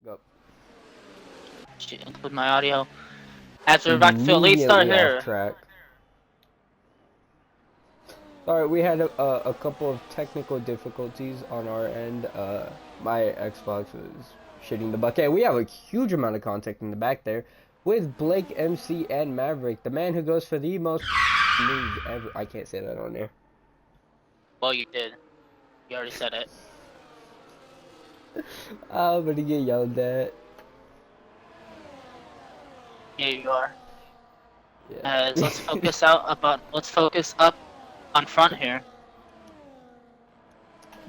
Go. Should include my audio. As we're back to the lead start Immediately off here. track. Alright, we had a couple of technical difficulties on our end. My Xbox was shitting the bucket. We have a huge amount of contact in the back there with Blake, MC, and Maverick, the man who goes for the most moves ever. I can't say that on there. Well, you did. You already said it. I'm gonna get yelled at. Here you are. Yeah. Let's focus let's focus up on front here.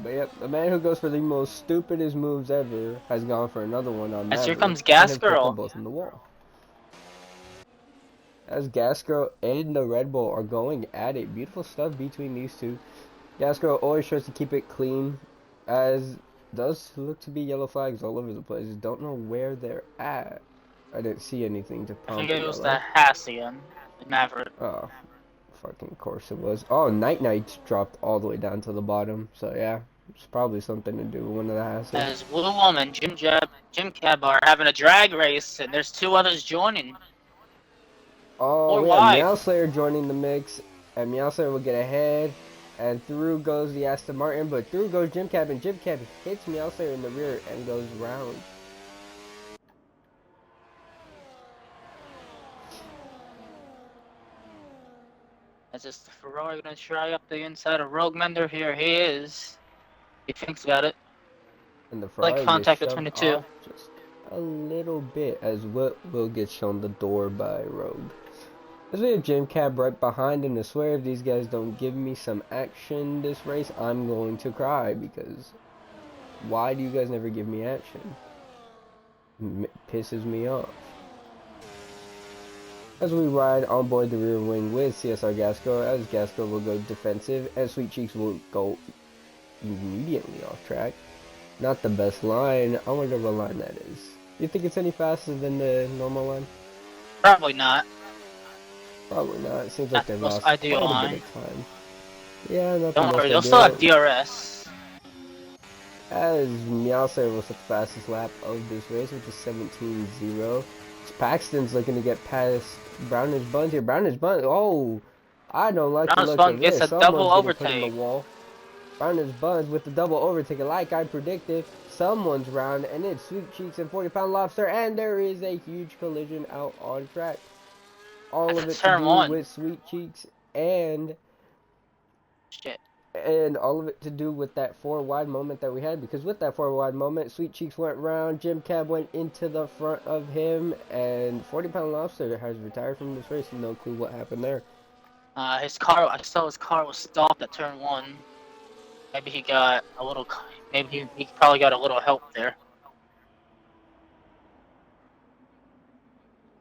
But yep, the man who goes for the most stupidest moves ever has gone for another one on As here Maverick comes and Gas has put them Girl. both in the wall. As Gasgirl and the Red Bull are going at it. Beautiful stuff between these two. Gasgirl always tries to keep it clean, as does look to be yellow flags all over the place. Don't know where they're at. I didn't see anything to I think prompt a it was yellow. the Hassian, the Maverick. Oh, fucking course it was. Oh, Night Knight dropped all the way down to the bottom. So yeah, it's probably something to do with one of the hassles. As Blue Woman, Jim Cab are having a drag race, and there's two others joining. Oh, Or we have wide. Meow Slayer joining the mix, and Meow Slayer will get ahead, and through goes the Aston Martin, but through goes Jim Cab, and Jim Cab hits Meow Slayer in the rear and goes round. As this Ferrari gonna try up the inside of Rogue Mender. Here he is. He thinks about it. And the Like Ferrari contact gets between the shoved two. off just a little bit, as will get shown the door by Rogue. As we have Jim Cab right behind, and I swear if these guys don't give me some action this race, I'm going to cry, because why do you guys never give me action? It pisses me off. As we ride on board the rear wing with CSR Gasco, as Gasco will go defensive, and Sweet Cheeks will go immediately off track. Not the best line. I wonder what line that is. You think it's any faster than the normal line? Probably not. Probably not. It seems like they Not the most lost ideal quite a line. bit of time. Yeah, not the Don't most worry, they'll still have ideal. DRS. As Meowser was the fastest lap of this race with a 17.0. Paxton's looking to get past Browners Buns here. Browners Buns. Oh, I don't like the look of Gets this. a double Someone's getting put in the overtake. wall. Browners Buns with the double overtake, like I predicted. Someone's round, and it's Sweet Cheeks and 40-pound Lobster, and there is a huge collision out on track. All of it to Turn do one. with Sweet Cheeks and Shit. And all of it to do with that four wide moment that we had, because with that four wide moment, Sweet Cheeks went round, Jim Cab went into the front of him, and 40-pound Lobster has retired from this race. No clue what happened there. I saw his car was stopped at turn one. Maybe he got a little, maybe he probably got a little help there.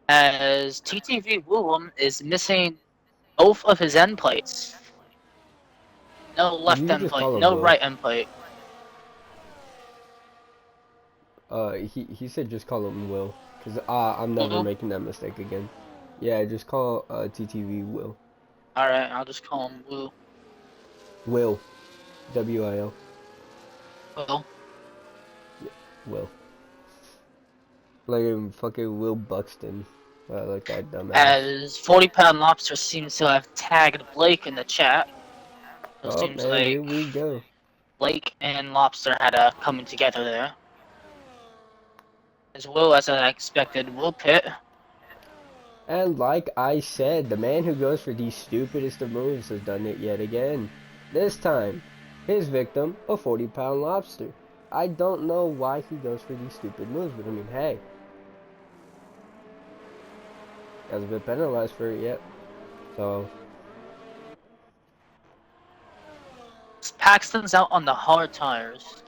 As TTV Woolham is missing both of his end plates. No left You end just plate, call him no Will. right end plate. He said just call him Will, because I'm never making that mistake again. Yeah, just call TTV Will. Alright, I'll just call him Will. Will. W-I-L. Will. Yeah, Will. Like fucking Will Buxton. Like that dumbass. As 40-pound Lobster seems to have tagged Blake in the chat. So it seems like here we go. Blake and Lobster had a coming together there. As Will, as I expected, will pit. And like I said, the man who goes for the stupidest of moves has done it yet again. This time, his victim, a 40-pound Lobster. I don't know why he goes for these stupid moves, but I mean, hey. Hasn't been penalized for it yet. So. Paxton's out on the hard tires.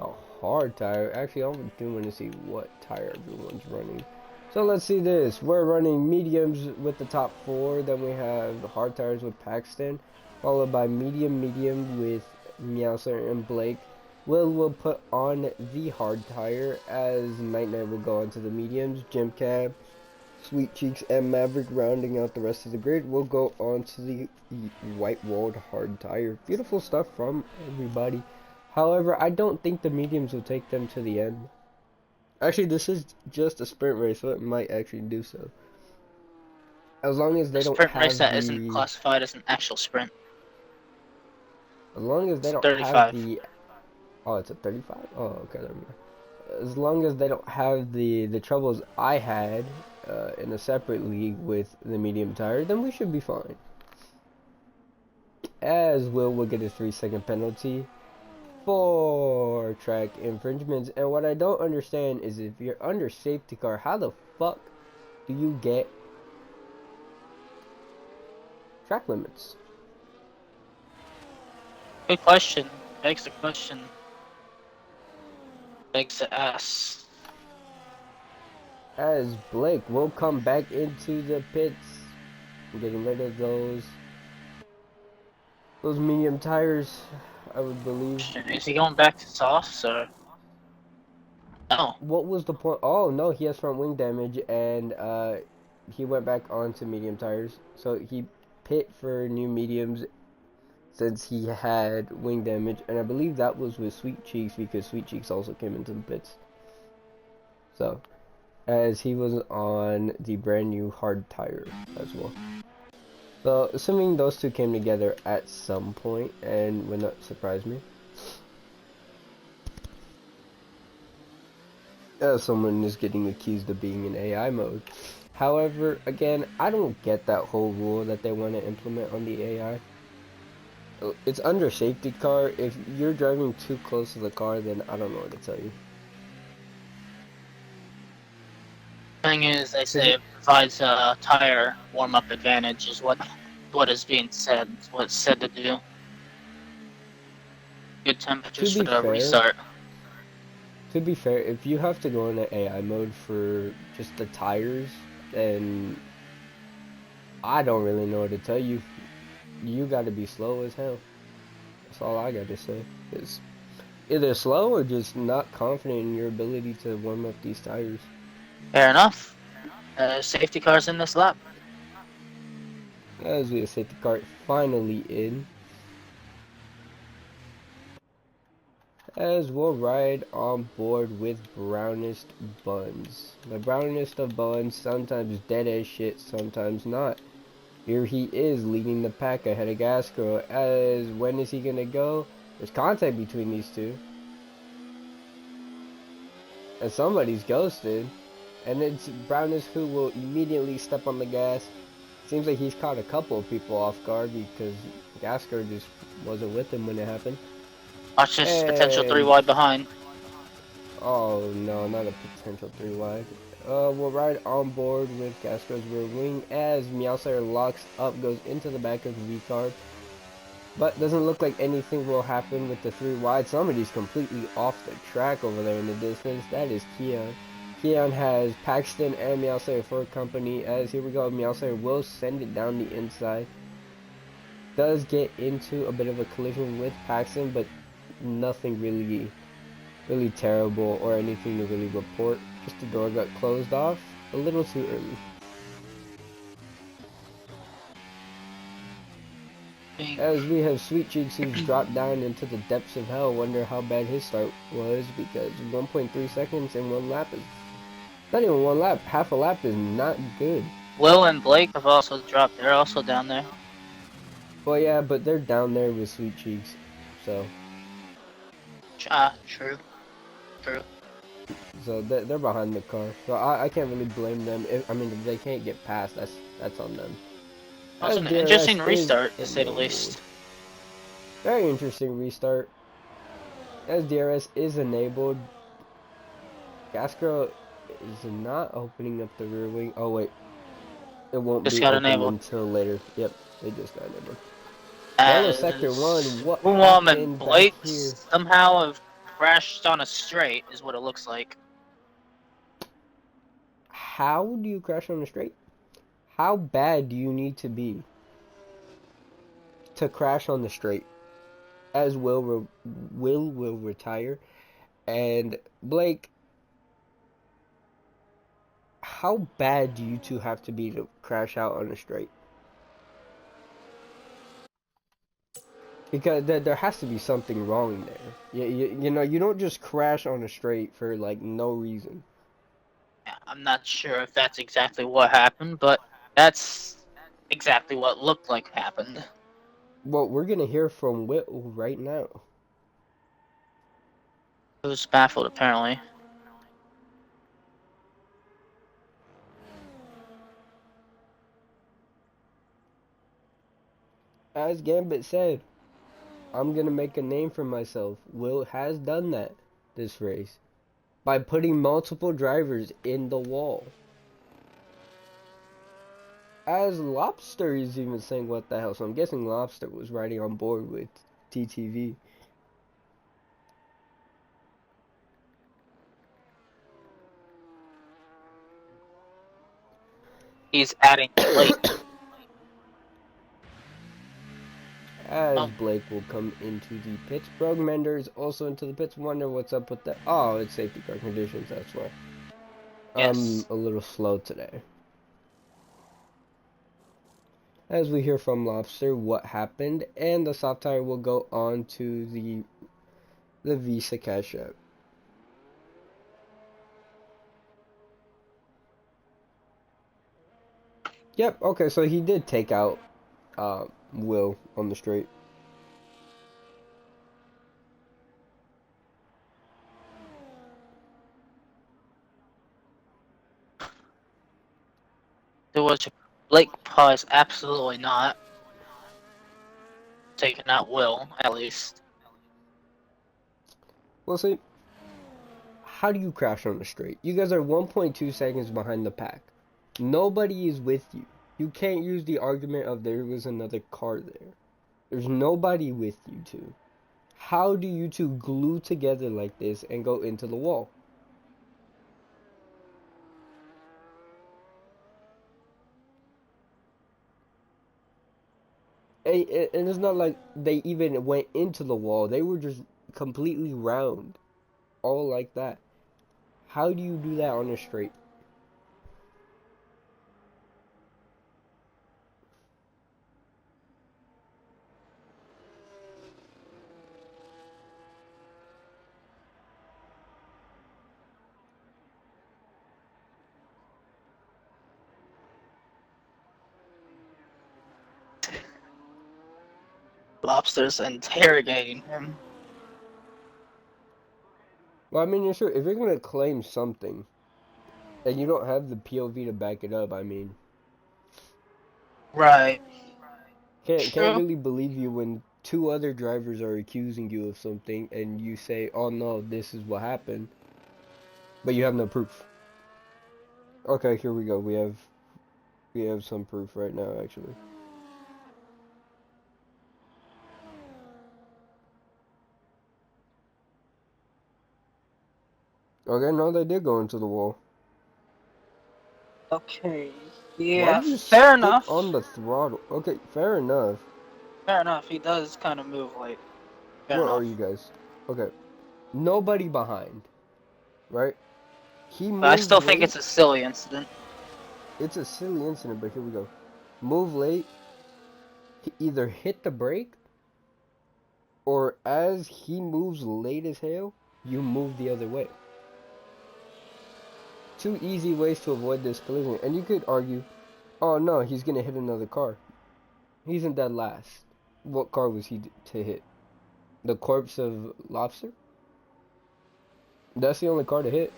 A hard tire? Actually, I do want to see what tire everyone's running. So let's see this. We're running mediums with the top four. Then we have the hard tires with Paxton. Followed by medium with Meowser and Blake. Will put on the hard tire, as Night Knight will go onto the mediums. Jim Cab, Sweet Cheeks, and Maverick rounding out the rest of the grid will go on to the white-walled hard tire. Beautiful stuff from everybody. However, I don't think the mediums will take them to the end. Actually, this is just a sprint race, so it might actually do so. As long as A they don't sprint race have that isn't the, classified as an actual sprint. as long as they It's don't have 35. the, oh, it's a 35? Oh, okay, never mind. As long as they don't have the troubles I had in a separate league with the medium tire, then we should be fine. As will get a 3-second penalty for track infringements. And what I don't understand is if you're under safety car, how the fuck do you get track limits? Good question. Begs the question. Begs the ass. As Blake will come back into the pits, getting rid of those medium tires, I would believe. Is he going back to softs or no? What was the point? Oh no, he has front wing damage, and he went back onto medium tires. So he pit for new mediums since he had wing damage, and I believe that was with Sweet Cheeks because Sweet Cheeks also came into the pits. So, as he was on the brand new hard tire as well. So, assuming those two came together at some point, and would not surprise me. Someone is getting accused of being in AI mode. However, again, I don't get that whole rule that they want to implement on the AI. It's under safety car. If you're driving too close to the car, then I don't know what to tell you. Thing is, they Cause say it provides a tire warm-up advantage, is what is being said. What's said to do. Good to temperatures for be the fair, restart. if you have to go into AI mode for just the tires, then I don't really know what to tell you. You got to be slow as hell. That's all I got to say. It's either slow or just not confident in your ability to warm up these tires. Fair enough. Safety cars in this lap. As we have safety car finally in. As we'll ride on board with brownest buns. The brownest of buns, sometimes dead as shit, sometimes not. Here he is leading the pack ahead of Gasco. As when is he gonna go? There's contact between these two. And somebody's ghosted. And it's Brownest who will immediately step on the gas. Seems like he's caught a couple of people off guard because Gasco just wasn't with him when it happened. Watch this potential 3 And wide behind. oh no, not a potential 3 wide. We'll ride on board with Gasco's rear wing as Meowsayer locks up, goes into the back of the V-Carb. But doesn't look like anything will happen with the 3 wide. Somebody's completely off the track over there in the distance. That is Keon. Keon has Paxton and Meowsayer for company. As here we go, Meowsayer will send it down the inside. Does get into a bit of a collision with Paxton, but nothing really terrible or anything to really report. Just the door got closed off a little too early. As we have Sweet Cheeks who's dropped down into the depths of hell. Wonder how bad his start was because 1.3 seconds in 1 lap is not even 1 lap. Half a lap is not good. Will and Blake have also dropped. They're also down there. Well, yeah, but they're down there with Sweet Cheeks, so. True. So they're behind the car. So I can't really blame them. I mean, if they can't get past, that's on them. Also an interesting restart, to say the least. Very interesting restart. As DRS is enabled, Gasco is not opening up the rear wing. Oh wait, it won't Just be got open enabled. until later. Yep, it just got enabled. Yellow As sector 1. What Boom and happened back Blake here? somehow have crashed on a straight, is what it looks like. How do you crash on the straight? How bad do you need to be to crash on the straight? As Will retire, and Blake, how bad do you two have to be to crash out on a straight? Because there has to be something wrong there. You know, you don't just crash on a straight for like no reason. I'm not sure if that's exactly what happened, but that's exactly what looked like happened. Well, we're gonna hear from Whittle right now. It was baffled, apparently. As Gambit said, I'm gonna make a name for myself. Will has done that this race by putting multiple drivers in the wall. As Lobster is even saying what the hell, so I'm guessing Lobster was riding on board with TTV. He's adding Blake. As Oh, Blake will come into the pits. Brug Mender is also into the pits. Wonder what's up with that. Oh, it's safety car conditions, that's why. I'm yes. a little slow today. As we hear from Lobster what happened, and the soft tire will go on to the Visa Cash App. Yep, okay, so he did take out Will on the straight. There was Blake Pause, absolutely not. Taking out Will, at least. Well, see, how do you crash on the straight? You guys are 1.2 seconds behind the pack. Nobody is with you. You can't use the argument of there was another car there. There's nobody with you two. How do you two glue together like this and go into the wall? And it's not like they even went into the wall. They were just completely round. All like that. How do you do that on a straight? Lobster's interrogating him. Well, I mean, you're sure if you're gonna claim something and you don't have the POV to back it up, I mean, Right. can't True. really believe you when two other drivers are accusing you of something and you say, "Oh no, this is what happened," but you have no proof. Okay, here we go. We have some proof right now, actually. Okay, no, they did go into the wall. Okay. Why Yeah, do you fair stick on enough. the throttle? Okay, fair enough. Fair enough. He does kind of move late. Fair Where are enough. you guys? Okay, nobody behind, right? He But I moves still think late. it's a silly incident. It's a silly incident, but here we go. Move late. He either hit the brake, or as he moves late as hell, you move the other way. Two easy ways to avoid this collision. And you could argue, oh no, he's gonna hit another car. He's in dead last. What car was he to hit? The corpse of Lobster? That's the only car to hit.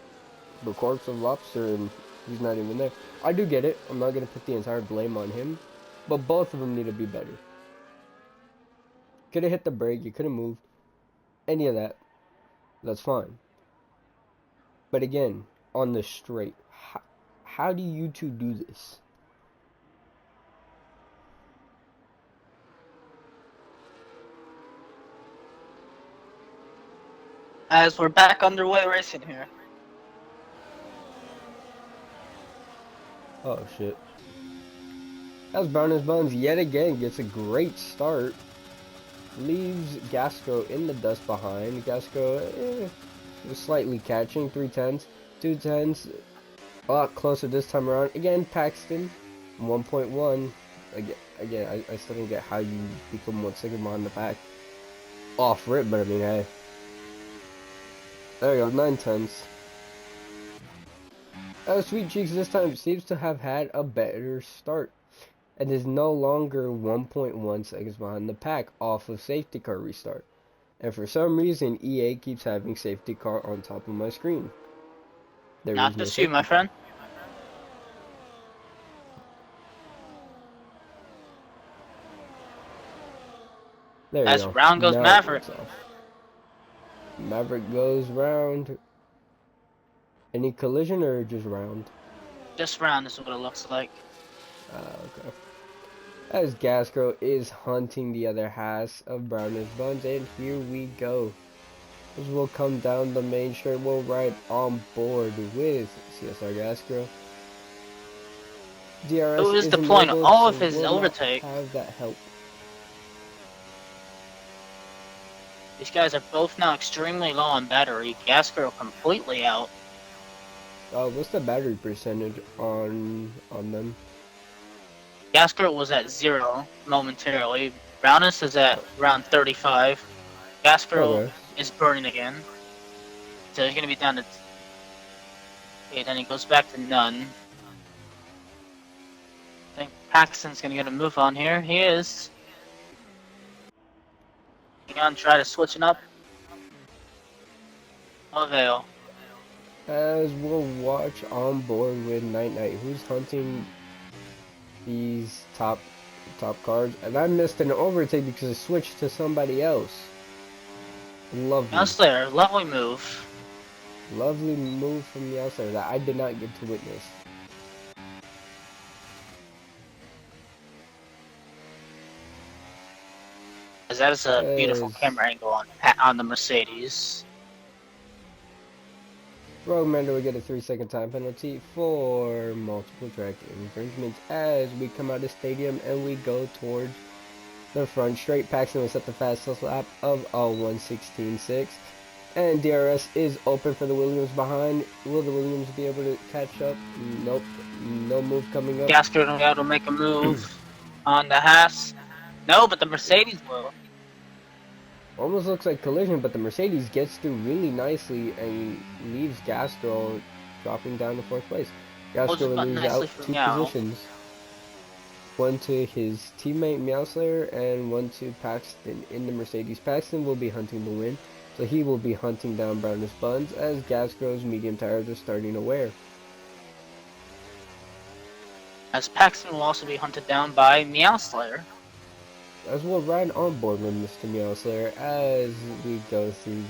The corpse of Lobster, and he's not even there. I do get it. I'm not gonna put the entire blame on him, but both of them need to be better. Could have hit the brake. You could have moved. Any of that. That's fine. But again, on the straight, how do you two do this? As we're back underway racing here. Oh shit. As Brown as Bones yet again gets a great start. Leaves Gasco in the dust behind. Gasco was slightly catching. 310s, 210s. A lot closer this time around. Again, Paxton, 1.1. Again, I still don't get how you become 1 second behind the pack. Off rip, but I mean, hey. There you go, 910s. Sweet Cheeks this time seems to have had a better start and is no longer 1.1 seconds behind the pack off of safety car restart. And for some reason, EA keeps having safety car on top of my screen. There Not is no just you, my safety car. friend. There you As go. round goes Now it Maverick. looks off. Maverick goes round. Any collision or just round? Just round is what it looks like. Okay. As Gasco is hunting the other half of Browner's Buns, and here we go. As we'll come down the main straight, we'll ride on board with CSR Gasco. DRS Who is is deploying enabled, all so of his will not overtake. have that help. These guys are both now extremely low on battery. Gasco completely out. What's the battery percentage on them? Gasco was at 0 momentarily. Brownus is at around 35. Gasco Okay. is burning again. So he's gonna be down to... Okay, then he goes back to none. I think Paxton's gonna get a move on here. He is. Leon try to switch it up. No avail. As we'll watch on board with Night Knight, who's hunting these top cars, and I missed an overtake because I switched to somebody else. Lovely. Outslayer, lovely move. Lovely move from the outside that I did not get to witness. As that is a beautiful As camera angle on the Mercedes. Rogue Mando will get a 3-second time penalty for multiple track infringements as we come out of stadium and we go towards the front straight. Paxton will set the fastest lap of a 1:16.6. And DRS is open for the Williams behind. Will the Williams be able to catch up? Nope. No move coming up. Gasco will be able to make a move on the Haas. No, but the Mercedes will. Almost looks like collision, but the Mercedes gets through really nicely and leaves Gasco dropping down to 4th place. Gasco will lose out 2 positions. One to his teammate Meowslayer and one to Paxton in the Mercedes. Paxton will be hunting the win, so he will be hunting down Brownus Buns as Gasco's medium tires are starting to wear. As Paxton will also be hunted down by Meowslayer. As we'll ride on board with Mr. Meowslayer as we go through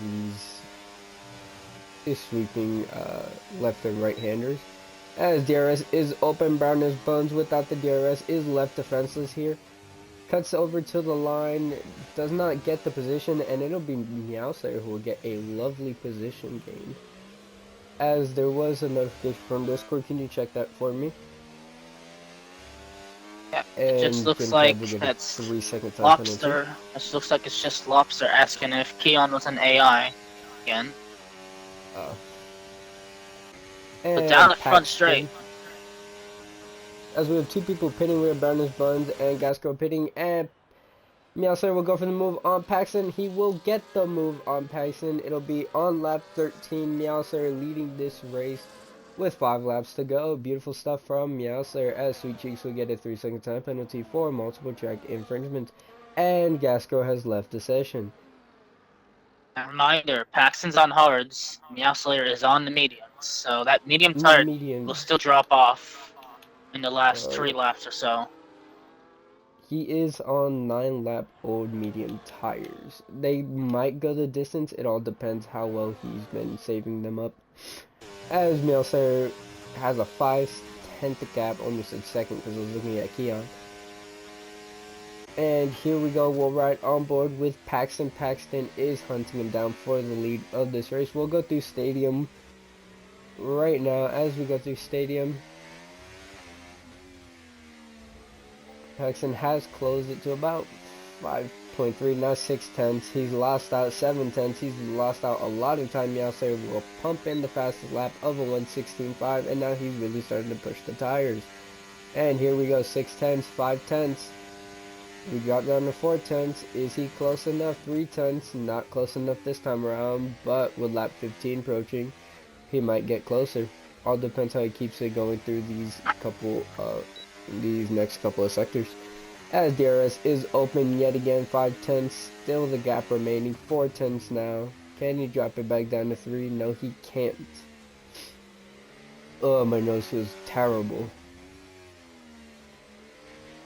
these sweeping left and right handers. As DRS is open, Brownus Buns without the DRS is left defenseless here. Cuts over to the line, does not get the position, and it'll be Meowslayer who will get a lovely position gain. As there was a notification from Discord, can you check that for me? Yeah, it just looks like that's 3-second time Lobster. It looks like it's just Lobster asking if Keon was an AI again. But down the front straight. As we have 2 people pitting, we have Brownus Buns and Gasco pitting, and Meowslayer will go for the move on Paxton. He will get the move on Paxton. It'll be on lap 13. Meowslayer leading this race with 5 laps to go. Beautiful stuff from Meowslayer as Sweet Cheeks will get a 3-second time penalty for multiple track infringement, and Gasco has left the session. A reminder, Paxton's on hards, Meowslayer is on the mediums, so that medium tire will still drop off in the last 3 laps or so. He is on 9-lap old medium tires. They might go the distance, it all depends how well he's been saving them up. As Meowslayer has a 5/10 gap, almost a second because I was looking at Keon. And here we go, we'll ride on board with Paxton. Paxton is hunting him down for the lead of this race. We'll go through stadium right now. As we go through stadium, Paxton has closed it to about 5.3, now 6/10. He's lost out 7/10. He's lost out a lot of time. Meowslayer will pump in the fastest lap of a 1:16.5, and now he's really starting to push the tires. And here we go, 6/10, 5/10. We got down to 4/10. Is he close enough? 3/10. Not close enough this time around, but with lap 15 approaching, he might get closer. All depends how he keeps it going through these next couple of sectors. As DRS is open yet again, 5/10, still the gap remaining, 4/10 now. Can he drop it back down to 3? No, he can't. Oh, my nose feels terrible.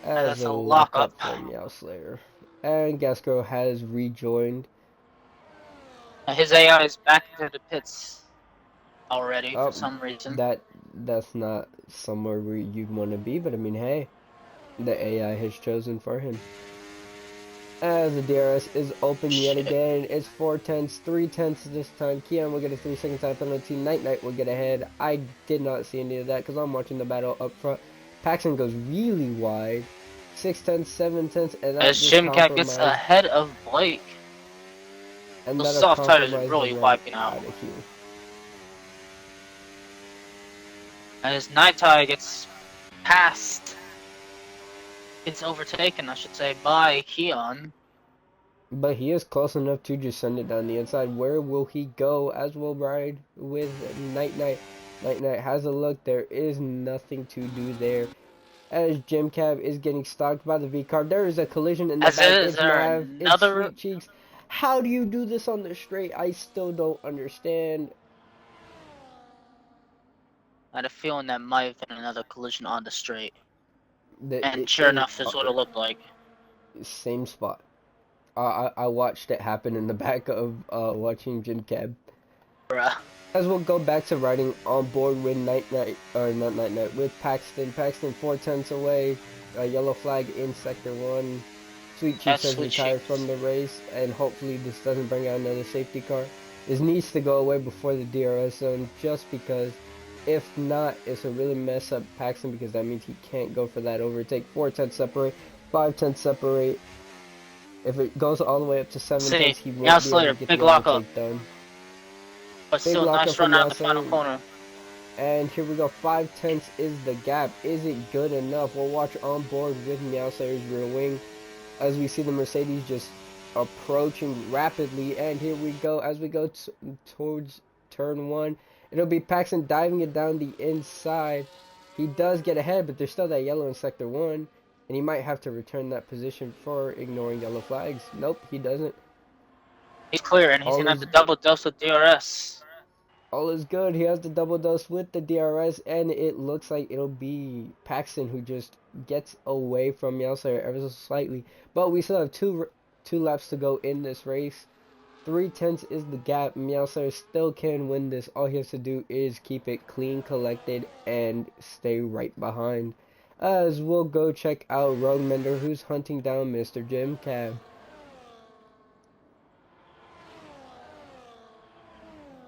As That's a a lockup lockup. for Meow Slayer. And Gasco has rejoined. His AI is back into the pits already for Oh, some reason. that's not somewhere where you'd want to be, but I mean, hey, the AI has chosen for him. As the DRS is open yet Shit. again, it's 4/10, 3/10 this time. Keon will get a 3-second time penalty. Night will get ahead. I did not see any of that because I'm watching the battle up front. Paxton goes really wide. 6/10, 7/10, and that As just Jimcat gets compromised. ahead of Blake. And Those that'll soft tires are compromise the really run wiping out. out of here. As Nightai gets passed, gets overtaken, I should say, by Keon. But he is close enough to just send it down the inside. Where will he go? As will ride with Night. Night has a look. There is nothing to do there. As Jim Cab is getting stalked by the V car, there is a collision in the back. Is It's there Nav. It's another? Sweet Cheeks. How do you do this on the straight? I still don't understand. I had a feeling that might have been another collision on the straight. And It sure is enough, this is what it looked like. same spot. I watched it happen in the back of watching Jim Cab. Bruh. As we'll go back to riding on board with with Paxton. Paxton 4/10 away. A yellow flag in sector 1. Sweet Cheeks That's has Sweet retired Cheeks. from the race, and hopefully this doesn't bring out another safety car. This needs to go away before the DRS zone, just because if not, it's a really mess up Paxton, because that means he can't go for that overtake. 4/10 separate, 5/10 separate. If it goes all the way up to 7/10, he Now won't be able Slayer, to get big the lockup. overtake done. But Big still, lockup nice run from out of the final Yasser. corner. And here we go, 5/10 is the gap. Is it good enough? We'll watch on board with Meowslayer's rear wing as we see the Mercedes just approaching rapidly. And here we go, as we go towards turn 1. It'll be Paxton diving it down the inside. He does get ahead, but there's still that yellow in sector 1. And he might have to return that position for ignoring yellow flags. Nope, he doesn't. He's clear, and he's All gonna have is to double dose with DRS. All is good. He has the double dose with the DRS, and it looks like it'll be Paxton who just gets away from Meowslayer ever so slightly. But we still have two laps to go in this race. 3/10 is the gap. Meowslayer still can win this. All he has to do is keep it clean, collected, and stay right behind. As we'll go check out Road Mender, who's hunting down Mr. Jim Cab.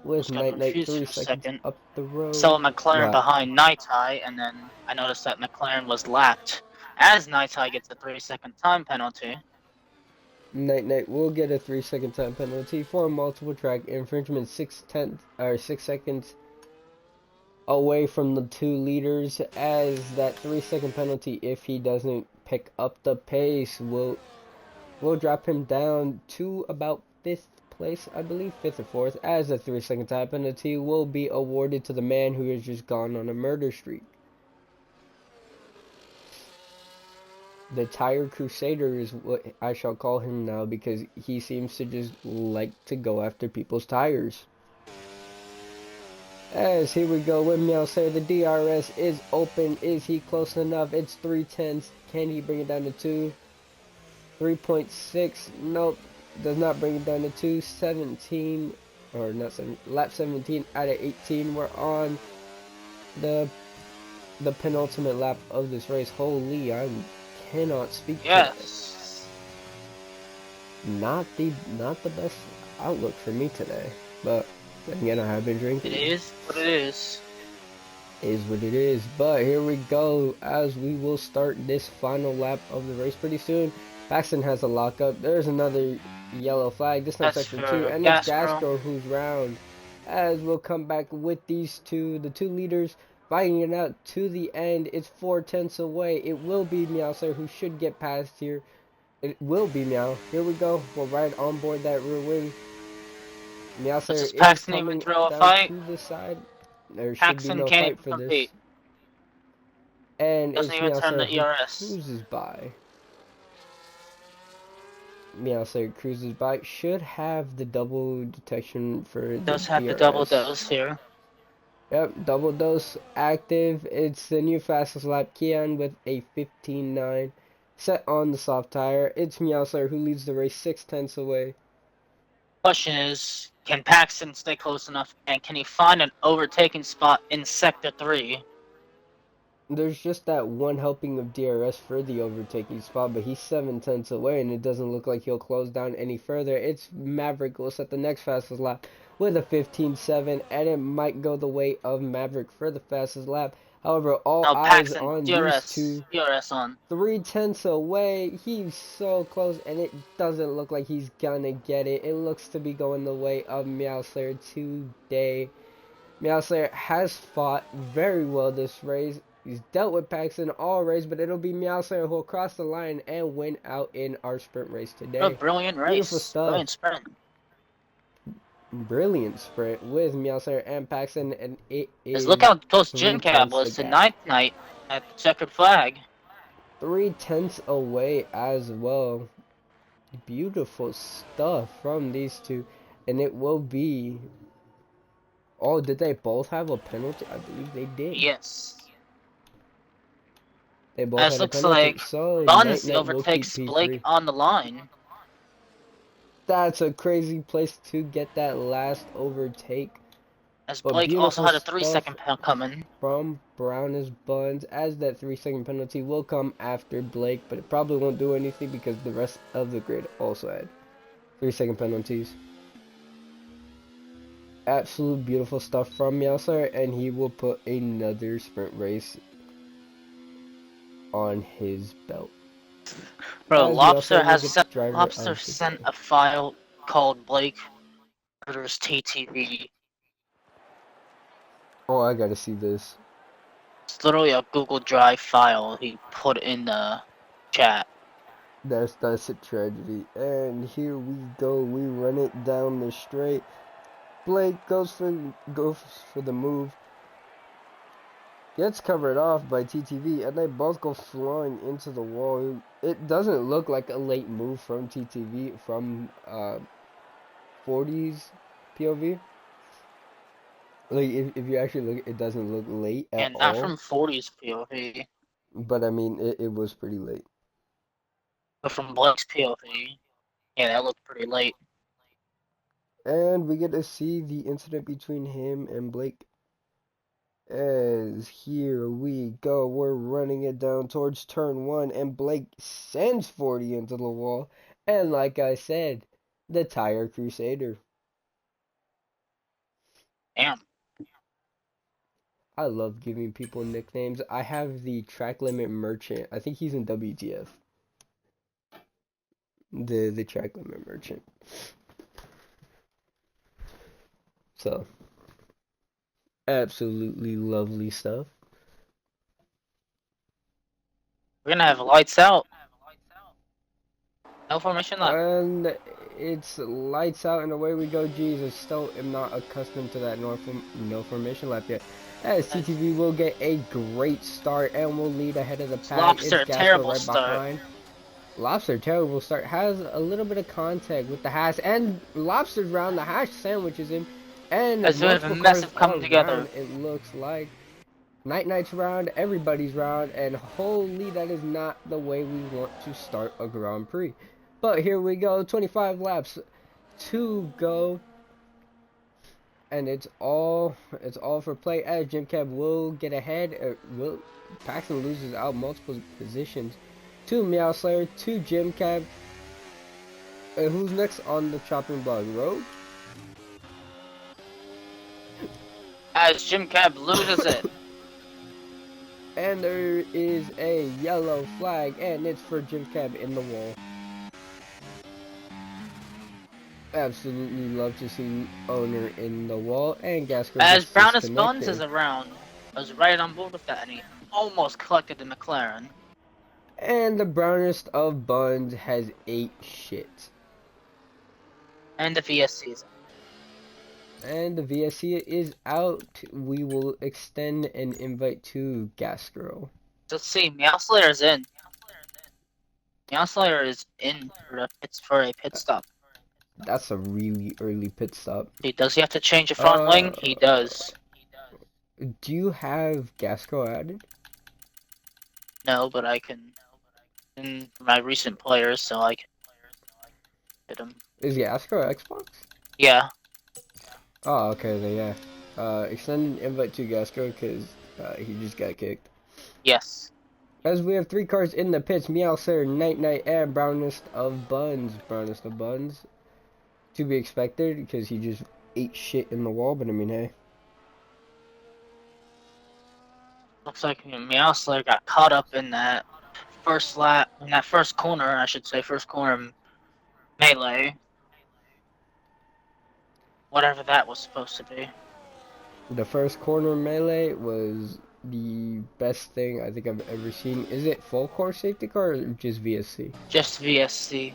With Just got Night confused 3 for a seconds second. up the road. Saw McLaren What? behind Nightai, and then I noticed that McLaren was lapped. As Nightai gets a 3-second time penalty. Night will get a 3-second time penalty for multiple track infringement. 6 seconds away from the 2 leaders, as that 3-second penalty, if he doesn't pick up the pace, will drop him down to about 5th place, I believe, 5th or 4th, as a 3-second time penalty will be awarded to the man who has just gone on a murder streak. The Tire Crusader is what I shall call him now, because he seems to just like to go after people's tires. As here we go with Meowslayer, the DRS is open. Is he close enough? It's 3/10. Can he bring it down to 2? 3.6. Nope. Does not bring it down to 2. 17. Or not 7. Lap 17 out of 18. We're on the penultimate lap of this race. Holy, I cannot speak. Yes. Not the best outlook for me today, but again, I have been drinking. It is what it is. Is what it is. But here we go, as we will start this final lap of the race pretty soon. Paxton has a lockup. There's another yellow flag. This time sector 2, and it's Gasco who's round. As we'll come back with these two, the 2 leaders, fighting it out to the end. It's 4/10 away. It will be Meowslayer who should get past here. It will be Meow. Here we go. We'll ride on board that rear wing. Meowslayer is Paxton coming even throw a down fight? to the side. There should be Paxton no can't fight even for this. compete. And Doesn't it's even turn Meowser the who ERS. cruises by. Meowser cruises by. Should have the double detection for the Does have the double DRS. dose here. Yep, double dose active. It's the new fastest lap Kian with a 15.9 set on the soft tire. It's Meowser who leads the race 6/10 away. Question is, can Paxton stay close enough, and can he find an overtaking spot in Sector 3? There's just that one helping of DRS for the overtaking spot, but he's 7/10 away, and it doesn't look like he'll close down any further. It's Maverick will set the next fastest lap with a 15.7, and it might go the way of Maverick for the fastest lap. However, all No, eyes Paxton, on these DRS. two. DRS on. 3/10 away. He's so close, and it doesn't look like he's gonna get it. It looks to be going the way of Meowslayer today. Meowslayer has fought very well this race. He's dealt with Paxton all race, but it'll be Meowslayer who'll cross the line and win out in our sprint race What a today. brilliant race. Beautiful stuff. Brilliant sprint. Brilliant sprint with Meowslayer and Paxton, and it is. Just look how close Jim 3/10 Cab was the to gap. Ninth Night at the checkered flag. 3/10 away as well. Beautiful stuff from these two, and it will be. Oh, did they both have a penalty? I believe they did. Yes. They both As had a looks penalty. like So Buns Night will keep overtakes Blake P3. on the line. That's a crazy place to get that last overtake. As But Blake also had a beautiful 3-second stuff penalty coming. from Brown's Buns, as that 3-second penalty will come after Blake, but it probably won't do anything because the rest of the grid also had 3-second penalties. Absolute beautiful stuff from Meowser, and he will put another sprint race on his belt. Bro, As Lobster Meowser will get sent a file called Blake Murders TTV. Oh, I gotta see this. It's literally a Google Drive file he put in the chat. That's a tragedy. And here we go. We run it down the straight. Blake goes for the move. Gets covered off by TTV, and they both go flying into the wall. It doesn't look like a late move from TTV from 40's POV. Like if you actually look, it doesn't look late at all. And not from 40's POV. But I mean, it was pretty late. But from Blake's POV, yeah, that looked pretty late. And we get to see the incident between him and Blake. As here we go, we're running it down towards turn 1, and Blake sends 40 into the wall. And like I said, the Tire Crusader. Damn. I love giving people nicknames. I have the Track Limit Merchant. I think he's in WTF. The Track Limit Merchant. So, absolutely lovely stuff. We're gonna have lights out. No formation lap. And it's lights out and away we go. Jesus, still am not accustomed to that no formation lap yet. As TTV will get a great start and will lead ahead of the pack. Lobster, it's terrible right start. Behind. Lobster, terrible start. Has a little bit of contact with the hash, and Lobster's round. The hash sandwiches him, and As a massive coming together. It looks like Night's round, everybody's round, and holy, that is not the way we want to start a Grand Prix. But here we go, 25 laps to go, and it's all for play. As Jim Cab will get ahead, Paxton loses out multiple positions to Meowslayer, to Jim Cab. And who's next on the chopping block? Rogue? As Jim Cab loses it. And there is a yellow flag, and it's for Jim Cab in the wall. Absolutely love to see owner in the wall, and Gasco As Brownest Buns is around. I was right on board with that, and he almost collected the McLaren. And the brownest of Buns has 8 shit. And the VS season. And the VSC is out. We will extend an invite to Gasgirl. Let's see. Meow Slayer is in. Meow Slayer is in for a pit stop. That's a really early pit stop. Does he have to change the front wing? He does. Do you have Gasgirl added? No, but I can. In my recent players, so I can hit him. Is Gasgirl Xbox? Yeah. Oh, okay, then yeah. Extend an invite to Gasgirl because he just got kicked. Yes. As we have 3 cars in the pits, Meow Slayer, Night Night, and Brownest of Buns. Brownest of Buns. To be expected because he just ate shit in the wall, but I mean, hey. Looks like Meow Slayer got caught up in that first lap, in that first corner, I should say, first corner melee. Whatever that was supposed to be. The first corner melee was the best thing I think I've ever seen. Is it full core safety car or just VSC? Just VSC.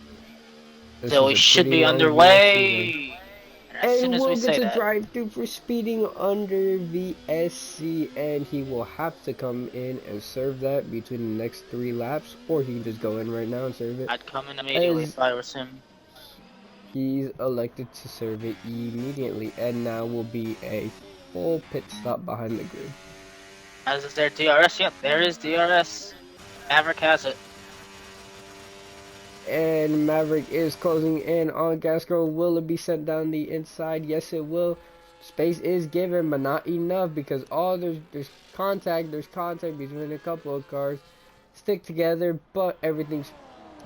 This So is we a should pretty be long underway. And as soon And as we we'll say get to that, drive through for speeding under VSC, and he will have to come in and serve that between the next 3 laps, or he can just go in right now and serve it. I'd come in immediately if I was him. He's elected to serve it immediately, and now will be a full pit stop behind the grid. As is their DRS? Yep, there is DRS. Maverick has it. And Maverick is closing in on Gasgirl. Will it be sent down the inside? Yes, it will. Space is given, but not enough because there's contact between a couple of cars. Stick together, but everything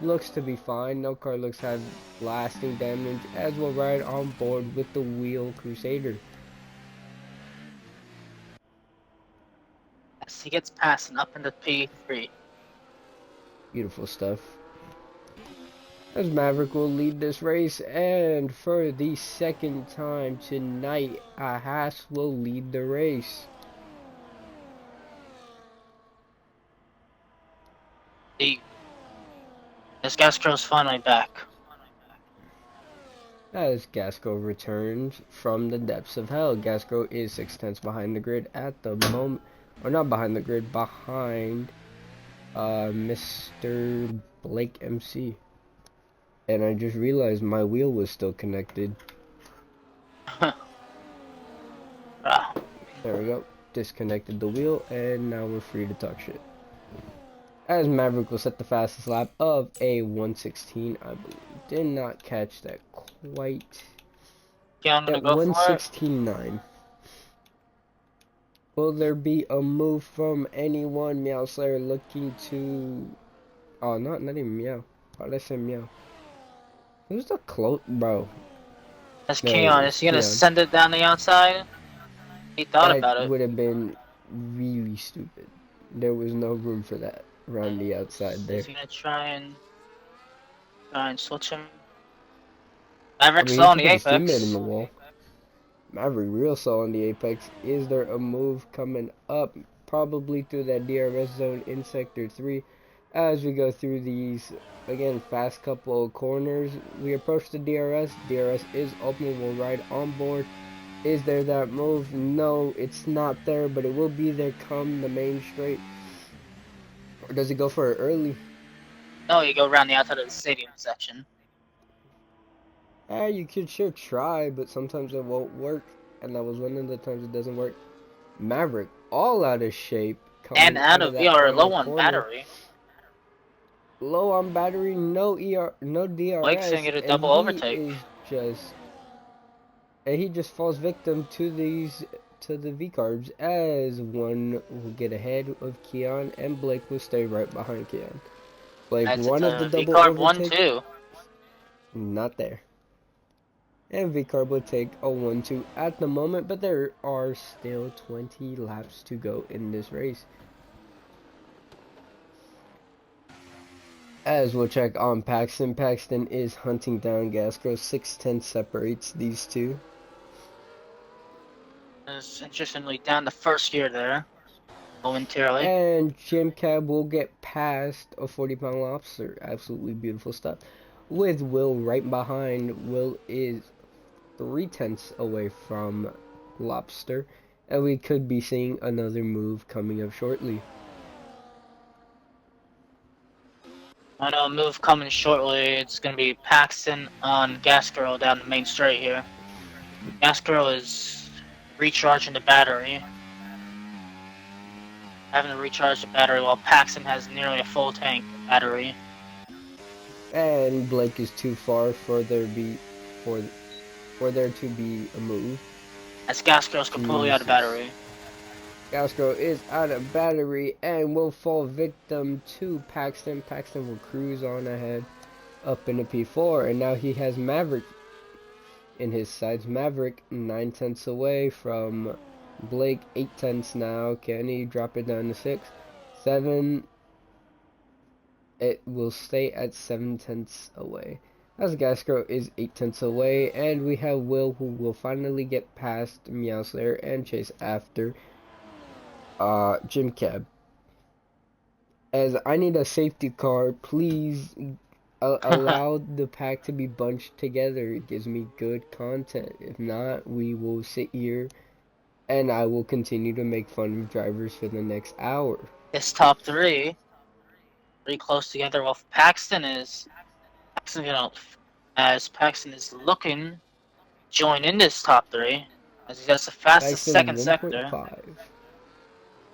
looks to be fine. No car looks to have lasting damage as we'll ride on board with the Wheel Crusader. As he gets past and up into P3. Beautiful stuff. As Maverick will lead this race, and for the second time tonight, Haas will lead the race. This Gascro's finally back. As Gasco returns from the depths of hell, Gasco is 6/10 behind the grid at the moment, or not behind the grid, behind Mr. Blake MC. And I just realized my wheel was still connected. There we go. Disconnected the wheel, and now we're free to talk shit. As Maverick will set the fastest lap of a 1:16, I believe. Did not catch that quite. Yeah, I'm gonna At go 1:16.9. Will there be a move from anyone? Meow Slayer looking to. Oh, not even Meow. Why did I say Meow? Who's the close, bro? That's Keon. Is he gonna send it down the outside? He thought about it. That would have been really stupid. There was no room for that around the outside there. Is he gonna try and switch him? Maverick's slow on the apex. In the wall. Maverick real slow on the apex. Is there a move coming up? Probably through that DRS zone in Sector 3. As we go through these, again, fast couple of corners, we approach the DRS. DRS is open. We'll ride on board. Is there that move? No, it's not there, but it will be there come the main straight. Or does he go for it early? No, you go around the outside of the stadium section. You could sure try, but sometimes it won't work. And that was one of the times it doesn't work. Maverick, all out of shape. And out of VR, low on battery. Low on battery, no DRS. Blake's gonna get a double overtake. He just falls victim to the V-carbs, as one will get ahead of Keon, and Blake will stay right behind Keon. Blake, one of the double overtakes. 1-2. Not there. And V-carb will take a 1-2 at the moment, but there are still 20 laps to go in this race. As we'll check on Paxton. Paxton is hunting down Gasco. 6:10 separates these two. It's interestingly down the first gear there, momentarily. And Jim Cab will get past a 40-pound lobster. Absolutely beautiful stuff. With Will right behind. Will is 3/10 away from Lobster, and we could be seeing another move coming up shortly. I know a move coming shortly. It's going to be Paxton on Gas Girl down the main straight here. Gas Girl is recharging the battery. Having to recharge the battery while Paxton has nearly a full tank of battery. And Blake is too far for there to be a move. As Gas Girl's completely out of battery. Gas Girl is out of battery and will fall victim to Paxton. Paxton will cruise on ahead up in the P4, and now he has Maverick in his sights. Maverick 9/10 away from Blake, 8/10 now. Can he drop it down to 6? 7. It will stay at 7/10 away. As Gas Girl is 8/10 away, and we have Will, who will finally get past Meow Slayer and chase after Jim Cab. As I need a safety car, please allow the pack to be bunched together. It gives me good content. If not, we will sit here and I will continue to make fun of drivers for the next hour. This top three pretty close together. Well, Paxton is looking to join in this top three as he has the fastest Paxton second sector.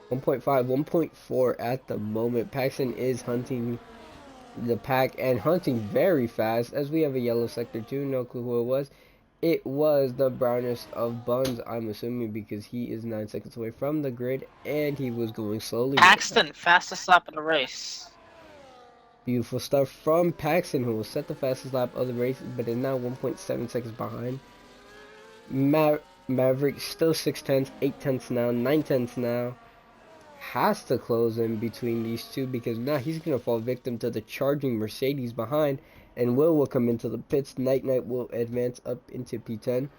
1.5, 1.4 at the moment. Paxton is hunting the pack and hunting very fast, as we have a yellow sector too. No clue who it was. It was the brownest of buns, I'm assuming, because he is 9 seconds away from the grid and he was going slowly. Paxton, fastest lap of the race. Beautiful stuff from Paxton, who will set the fastest lap of the race, but is now 1.7 seconds behind. Maverick still 6/10, 8/10 now, 9/10 now. Has to close in between these two, because now he's going to fall victim to the charging Mercedes behind, and Will come into the pits. Night will advance up into P10,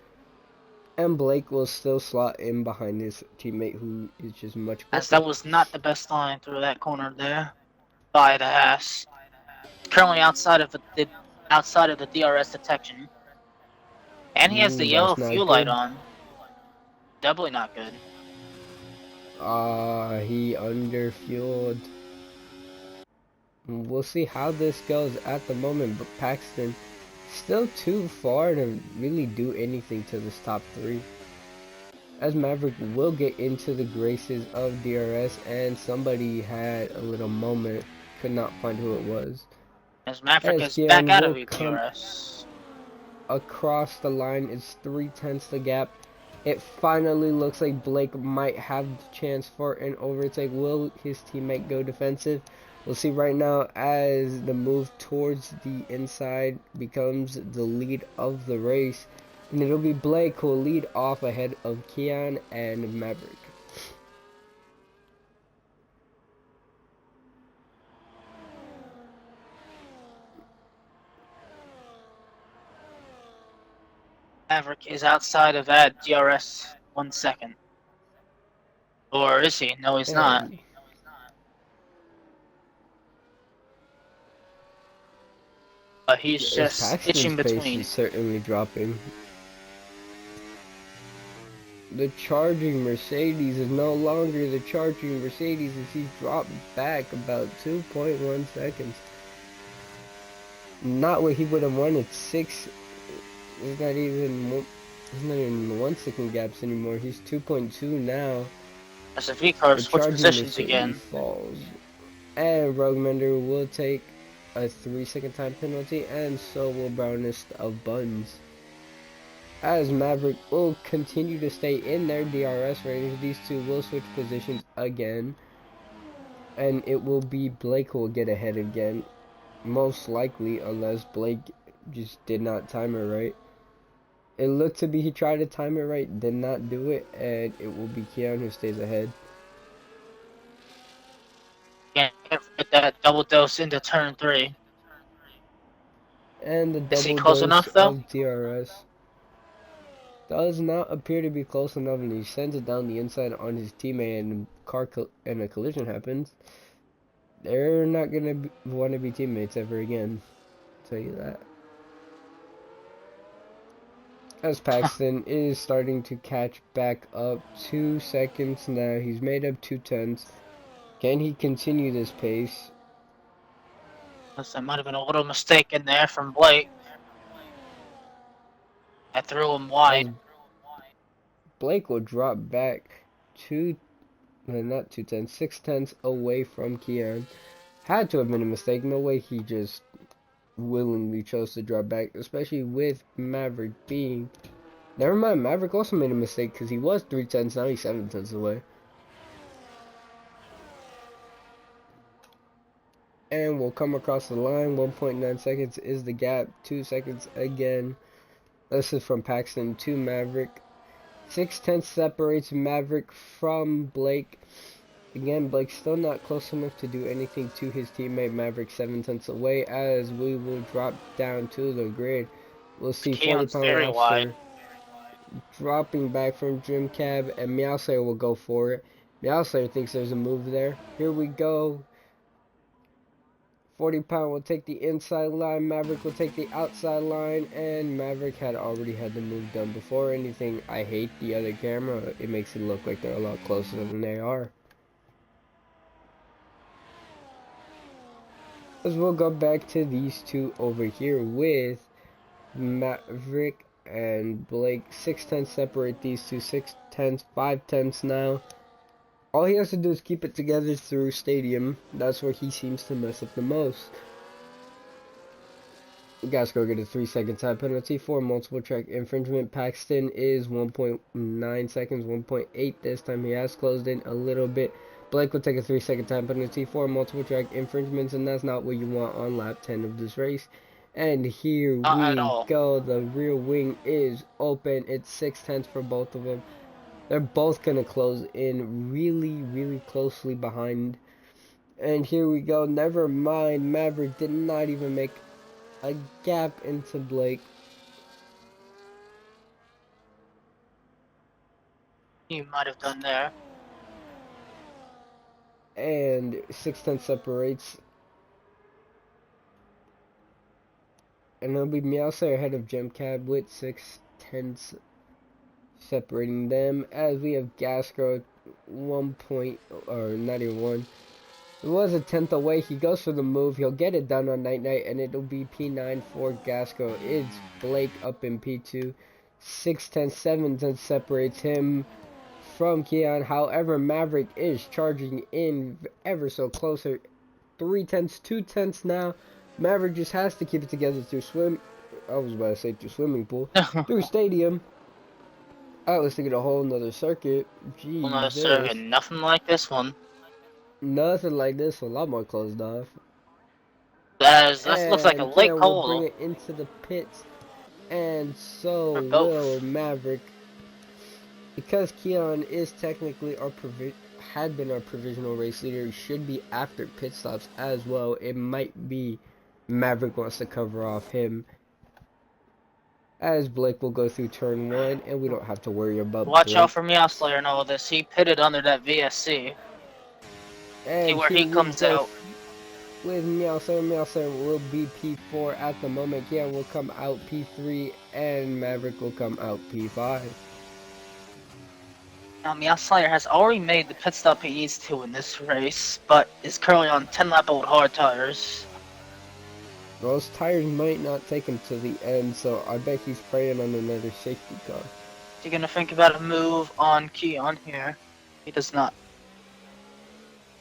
and Blake will still slot in behind his teammate, who is just much quicker. As that was not the best line through that corner there by the Haas. Currently outside of the DRS detection, and he has the yellow fuel light on. Doubly not good. He underfueled. We'll see how this goes at the moment, but Paxton still too far to really do anything to this top three. As Maverick will get into the graces of DRS, and somebody had a little moment, could not find who it was. As Maverick is back out of the DRS. Across the line, it's 3/10 the gap. It finally looks like Blake might have the chance for an overtake. Will his teammate go defensive? We'll see right now, as the move towards the inside becomes the lead of the race. And it'll be Blake who will lead off ahead of Keon and Maverick. Maverick is outside of that DRS 1 second. Or is he? No, he's not. But he's just itching between. Pace is certainly dropping. The charging Mercedes is no longer the charging Mercedes, as he's dropped back about 2.1 seconds. Not what he would have wanted. He's not even 1 second gaps anymore. He's 2.2 now. As the V-car switch positions again. Falls. And Rogue Mender will take a 3-second time penalty, and so will Brownest of Buns. As Maverick will continue to stay in their DRS range, these two will switch positions again, and it will be Blake who will get ahead again, most likely, unless Blake just did not time it right. It looked to be he tried to time it right, did not do it, and it will be Keon who stays ahead. Can't get that double dose into turn 3. And the double close dose enough, though? of DRS does not appear to be close enough, and he sends it down the inside on his teammate, and a collision happens. They're not gonna want to be teammates ever again, I'll tell you that. as Paxton is starting to catch back up. 2 seconds now. He's made up 2/10. Can he continue this pace? There might have been a little mistake in there from Blake. I threw him wide. As Blake will drop back not 2/10, 6/10 away from Keon. Had to have been a mistake. No way he just willingly chose to drop back, especially with Maverick being... Never mind, Maverick also made a mistake because he was 3/10, now he's 7/10 away. And we'll come across the line. 1.9 seconds is the gap. 2 seconds again. This is from Paxton to Maverick. 6/10 separates Maverick from Blake. Again, Blake's still not close enough to do anything to his teammate Maverick. 7/10 away as we will drop down to the grid. We'll see 40-pound Lobster dropping back from Gym Cab, and Meowslayer will go for it. Meowslayer thinks there's a move there. Here we go. 40-pound will take the inside line, Maverick will take the outside line, and Maverick had already had the move done before anything. I hate the other camera. It makes it look like they're a lot closer than they are. As we'll go back to these two over here with Maverick and Blake. 6/10 separate these two. 6/10, 5/10 now. All he has to do is keep it together through Stadium. That's where he seems to mess up the most. Gasco get a 3-second time penalty for multiple track infringement. Paxton is 1.9 seconds, 1.8 this time. He has closed in a little bit. Blake will take a 3-second time penalty for multiple track infringements, and that's not what you want on lap 10 of this race. And here we go. The rear wing is open. It's 6/10 for both of them. They're both going to close in really, really closely behind. And here we go. Never mind. Maverick did not even make a gap into Blake. You might have done there. And 6/10 separates. And it'll be Meowslayer ahead of Gem Cab with 6/10 separating them. As we have Gasco 1 point, or not even 1. It was a 10th away. He goes for the move. He'll get it done on Night Night, and it'll be P9 for Gasco. It's Blake up in P2. 6/10, 7/10 separates him from Keon. However, Maverick is charging in ever so closer. 3/10, 2/10 now. Maverick just has to keep it together through through swimming pool. Through Stadium. Let's get a whole nother circuit. Jesus. Another circuit, nothing like this one. Nothing like this one, a lot more closed off. This looks like a lake hole. Will bring it into the pits, and so will Maverick. Because Keon is technically had been our provisional race leader, should be after pit stops as well. It might be Maverick wants to cover off him. As Blake will go through turn 1, and we don't have to worry about Watch out for Meowslayer and all this. He pitted under that VSC. And see where he comes out. With Meowslayer, Meowslayer will be P4 at the moment. Keon will come out P3, and Maverick will come out P5. Now, Meowslayer has already made the pit stop he needs to in this race, but is currently on 10-lap-old hard tires. Those tires might not take him to the end, so I bet he's praying on another safety car. Is he gonna think about a move on Keon here? He does not.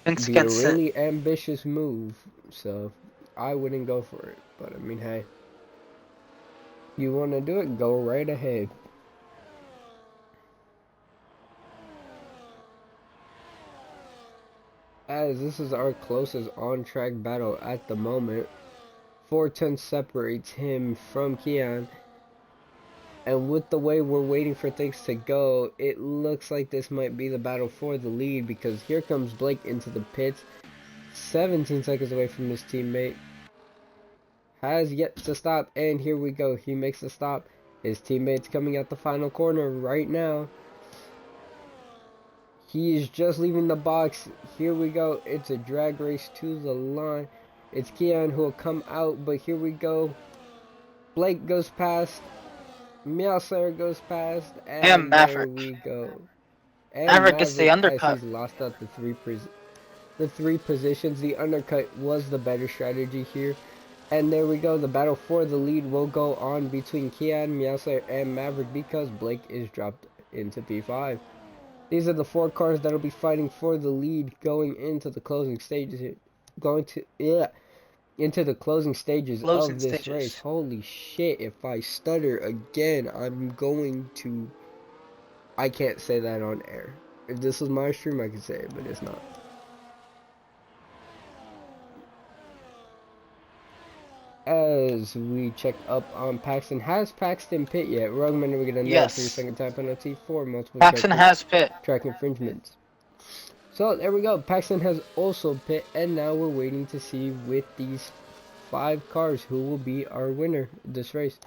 It'd be a really ambitious move, so I wouldn't go for it. But I mean, hey, you want to do it, go right ahead. As this is our closest on-track battle at the moment. 4/10 separates him from Keon. And with the way we're waiting for things to go, it looks like this might be the battle for the lead, because here comes Blake into the pits. 17 seconds away from his teammate. Has yet to stop, and here we go. He makes the stop. His teammate's coming out the final corner right now. He is just leaving the box. Here we go. It's a drag race to the line. It's Keon who will come out, but here we go. Blake goes past. Meow Slayer goes past, And and there Maverick. we go. And Maverick gets the Maverick, as undercut. he's lost out the three positions. The undercut was the better strategy here. And there we go. The battle for the lead will go on between Kian, Meow Slayer, and Maverick because Blake is dropped into P5. These are the 4 cars that'll be fighting for the lead going into the closing stages. Into the closing stages Closing of this race. stages. Holy shit! If I stutter again, I'm going to. I can't say that on air. If this was my stream, I could say it, but it's not. As we check up on Paxton, has Paxton pit yet? Rugman, we get another Yes. 3-second time penalty for multiple Paxton has pit. track infringements. So there we go. Paxton has also pit, and now we're waiting to see with these 5 cars who will be our winner this race.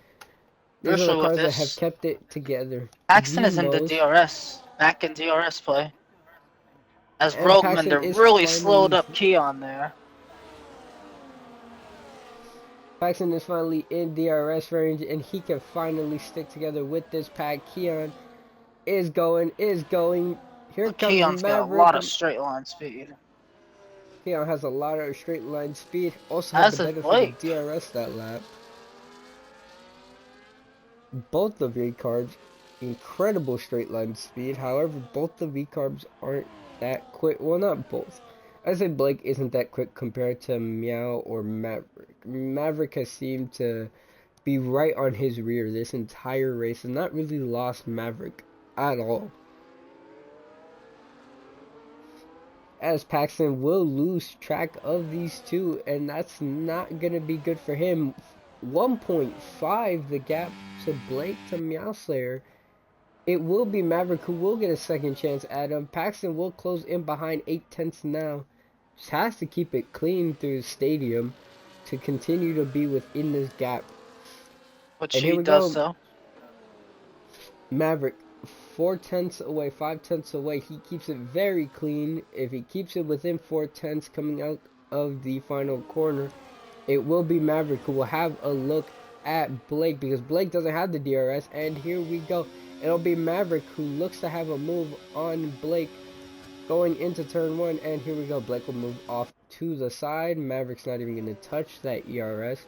These are the Crucial with cars that have this. kept it together. Paxton The is in the most. DRS. Back in DRS play. As And Roguemander Paxton is really slowed finally. up Keon there. Paxton is finally in DRS range, and he can finally stick together with this pack. Keon is going. Here comes Keon's got a lot of Maverick. straight line speed. Keon has a lot of straight line speed. Also had the As is benefit of Blake. DRS that lap. Both the V-carbs, incredible straight line speed. However, both the V-carbs aren't that quick. Well, not both. I say Blake isn't that quick compared to Meow or Maverick. Maverick has seemed to be right on his rear this entire race and not really lost Maverick at all. As Paxton will lose track of these two, and that's not going to be good for him. 1.5 the gap to Blake to Meow Slayer. It will be Maverick who will get a second chance at him. Paxton will close in behind 8/10 now. Just has to keep it clean through the stadium to continue to be within this gap. Which And here he we does go. so. Maverick 4/10 away, 5/10 away. He keeps it very clean. If he keeps it within 4/10 coming out of the final corner, it will be Maverick who will have a look at Blake because Blake doesn't have the DRS. And here we go. It'll be Maverick who looks to have a move on Blake going into turn 1. And here we go. Blake will move off to the side. Maverick's not even going to touch that ERS.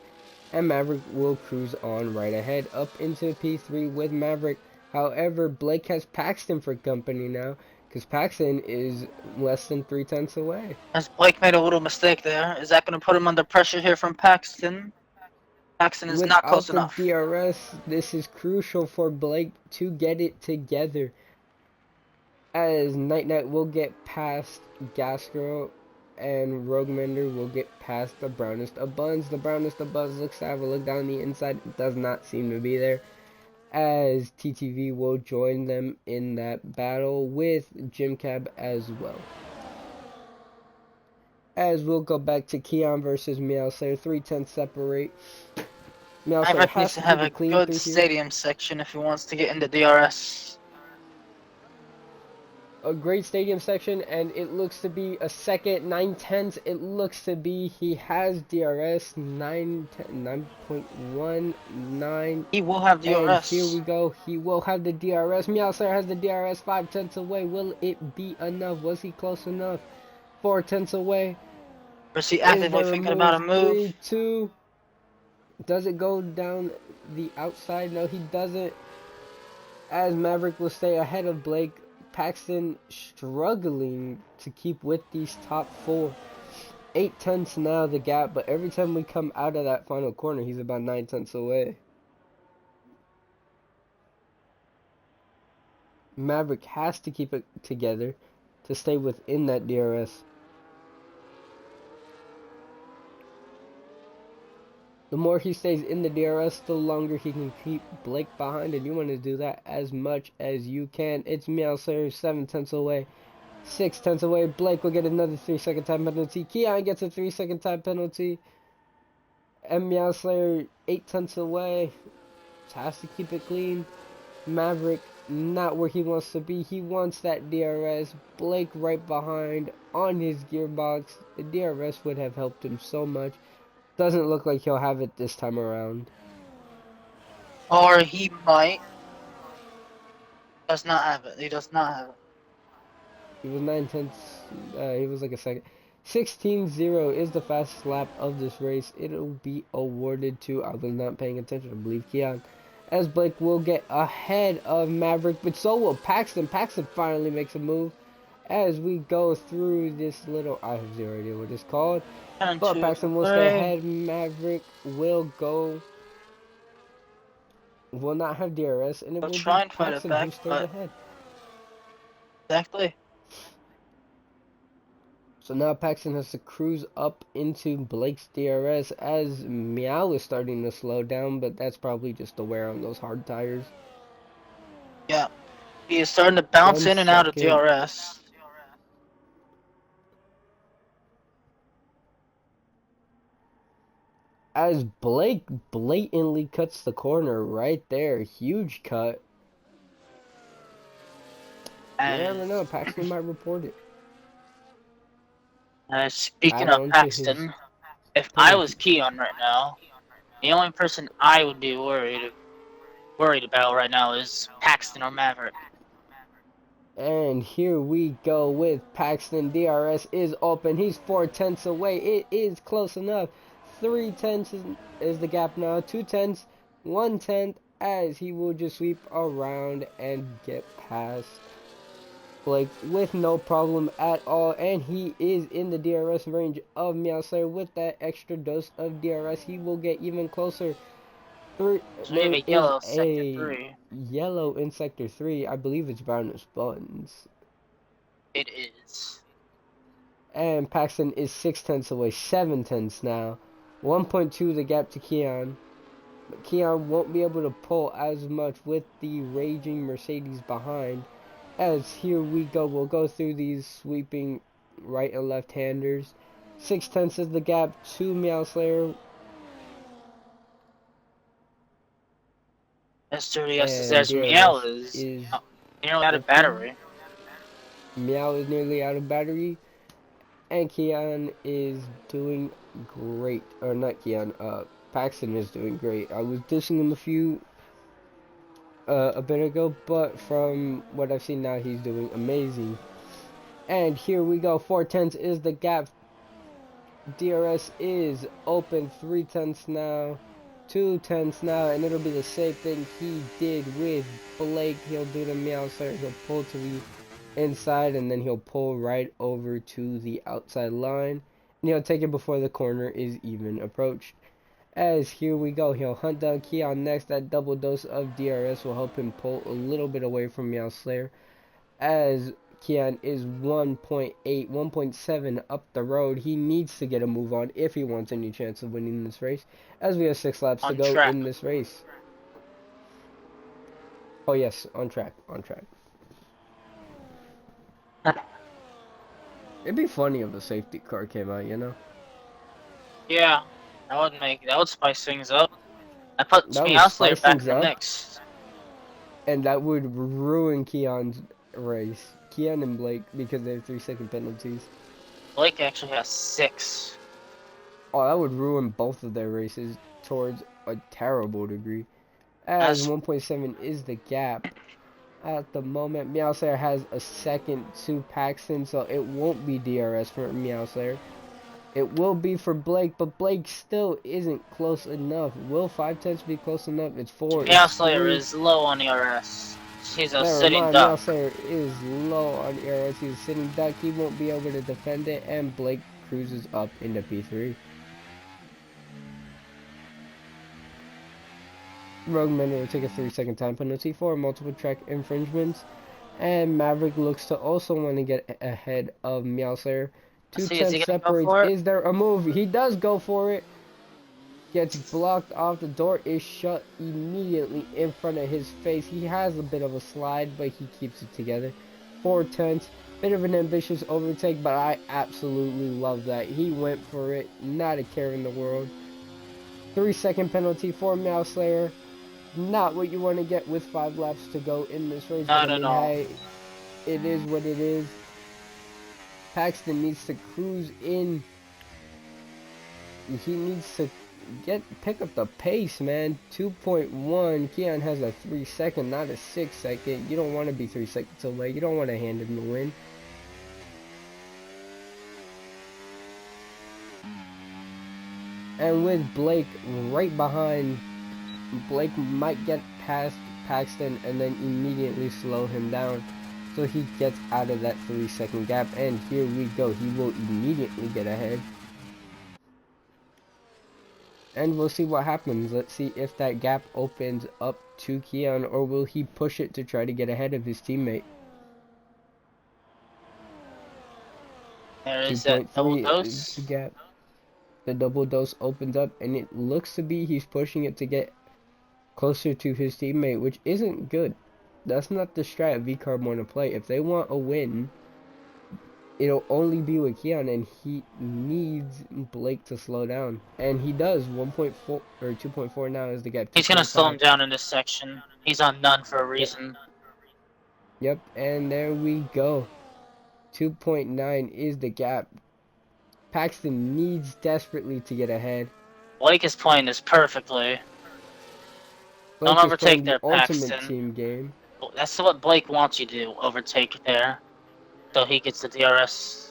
And Maverick will cruise on right ahead up into P3 with Maverick. However, Blake has Paxton for company now because Paxton is less than 3/10 away. As Blake made a little mistake there. Is that going to put him under pressure here from Paxton? Paxton is not Without close the enough. DRS, this is crucial for Blake to get it together. As Night Night will get past Gas Girl and Roguemander will get past the brownest of buns. The brownest of buns looks to have a look down the inside. It does not seem to be there. As TTV will join them in that battle with Jim Cab as well. As we'll go back to Keon versus Meow Slayer, 3/10 separate. Meow Slayer Maverick needs has to to have keep a it clean good through here. stadium section if he wants to get into DRS. A great stadium section, and it looks to be a second 9/10. It looks to be he has DRS 9.19. He will have DRS. And here we go. He will have the DRS. Meow Slayer has the DRS 5/10 away. Will it be enough? Was he close enough? 4/10 away. Or is he actively thinking about a move? 3, 2. Does it go down the outside? No, he doesn't. As Maverick will stay ahead of Blake. Paxton struggling to keep with these top 4. 8/10 now the gap, but every time we come out of that final corner, he's about 9/10 away. Maverick has to keep it together to stay within that DRS. The more he stays in the DRS, the longer he can keep Blake behind, and you want to do that as much as you can. It's Meow Slayer 7/10 away, 6/10 away. Blake will get another 3-second time penalty. Keon gets a 3-second time penalty. And Meow Slayer 8/10 away. Just has to keep it clean. Maverick not where he wants to be. He wants that DRS. Blake right behind on his gearbox. The DRS would have helped him so much. Doesn't look like he'll have it this time around. Or he might. Does not have it. He does not have it. He was 9/10. He was like a second. 16-0 is the fastest lap of this race. It'll be awarded to, I was not paying attention, I believe Keon, as Blake will get ahead of Maverick, but so will Paxton. Paxton finally makes a move as we go through this little, I have zero idea what it's called, One, but two, Paxton will stay three. ahead. Maverick will not have DRS, and it We'll will be try and fight it Paxton who back, stays but ahead. exactly. So now Paxton has to cruise up into Blake's DRS as Meow is starting to slow down, but that's probably just the wear on those hard tires. Yeah. He is starting to bounce 1 in and out of second. DRS. As Blake blatantly cuts the corner right there. Huge cut. You never know. Paxton might report it. Speaking Add of on to his Paxton, if I was penalties. Keon right now, the only person I would be worried about right now is Paxton or Maverick. And here we go with Paxton. DRS is open. He's 4/10 away. It is close enough. 3/10 is the gap now. 2/10, 1/10, as he will just sweep around and get past Blake with no problem at all. And he is in the DRS range of Meowslayer. With that extra dose of DRS, he will get even closer. So we have There a is yellow sector a 3. yellow in sector 3. I believe it's brown as buns. It is. And Paxton is 6/10 away, 7/10 now. 1.2 the gap to Keon. But Keon won't be able to pull as much with the raging Mercedes behind. As here we go, we'll go through these sweeping right and left handers. 6/10 is the gap to Meowslayer. Mr. Yes, And there's Meow DRS is is nearly out of open. battery. Meow is nearly out of battery. And Keon is doing great. Or not Keon, Paxton is doing great. I was dissing him a bit ago, but from what I've seen now, he's doing amazing. And here we go. 4/10 is the gap. DRS is open. 3/10 now. 2/10 now. And it'll be the same thing he did with Blake. He'll do the meow start. He'll pull to the inside, and then he'll pull right over to the outside line. And he'll take it before the corner is even approached. As here we go, he'll hunt down Keon next. That double dose of DRS will help him pull a little bit away from Meowslayer. As Keon is 1.8, 1.7 up the road. He needs to get a move on if he wants any chance of winning this race. As we have 6 laps to On go track. in this race. Oh yes, on track, on track. It'd be funny if a safety car came out, you know? Yeah, that would spice things up. I put That would Meowslayer spice back things in the up, mix. and that would ruin Keon's race. Keon and Blake, because they have 3-second penalties. Blake actually has 6. Oh, that would ruin both of their races towards a terrible degree. As 1.7 is the gap. At the moment, Meowslayer has a second to Paxton, so it won't be DRS for Meowslayer. It will be for Blake, but Blake still isn't close enough. Will 5/10 be close enough? It's 4, it's Meowslayer 3. is low on ERS. He's a Never sitting mind, duck. Meowslayer is low on ERS. He's sitting duck. He won't be able to defend it, and Blake cruises up into P3. Rogueman will take a 3-second time penalty for multiple track infringements. And Maverick looks to also want to get ahead of Meowslayer. Let's see, is 2/10 he gonna go separates. for it? Is there a move? He does go for it. Gets blocked off. The door is shut immediately in front of his face. He has a bit of a slide, but he keeps it together. 4/10. Bit of an ambitious overtake, but I absolutely love that. He went for it. Not a care in the world. 3-second penalty for Meowslayer. Not what you want to get with 5 laps to go in this race. Not But I at mean, all. hey, it is what it is. Paxton needs to cruise in. He needs to pick up the pace, man. 2.1. Keon has a 3-second, not a 6-second. You don't want to be 3 seconds away. You don't want to hand him the win. And with Blake right behind, Blake might get past Paxton and then immediately slow him down. So he gets out of that 3-second gap. And here we go. He will immediately get ahead. And we'll see what happens. Let's see if that gap opens up to Keon, or will he push it to try to get ahead of his teammate. There is that double 2.3 is dose. the gap. The double dose opens up, and it looks to be he's pushing it to get closer to his teammate, which isn't good. That's not the strat VCarb want to play. If they want a win, it'll only be with Keon, and he needs Blake to slow down. And he does. 1.4 or 2.4 now is the gap. He's gonna slow him down in this section. He's on none for a reason. Yep, and there we go. 2.9 is the gap. Paxton needs desperately to get ahead. Blake is playing this perfectly. Blake Don't overtake the there, ultimate Paxton. team game. That's what Blake wants you to do, overtake there. So he gets the DRS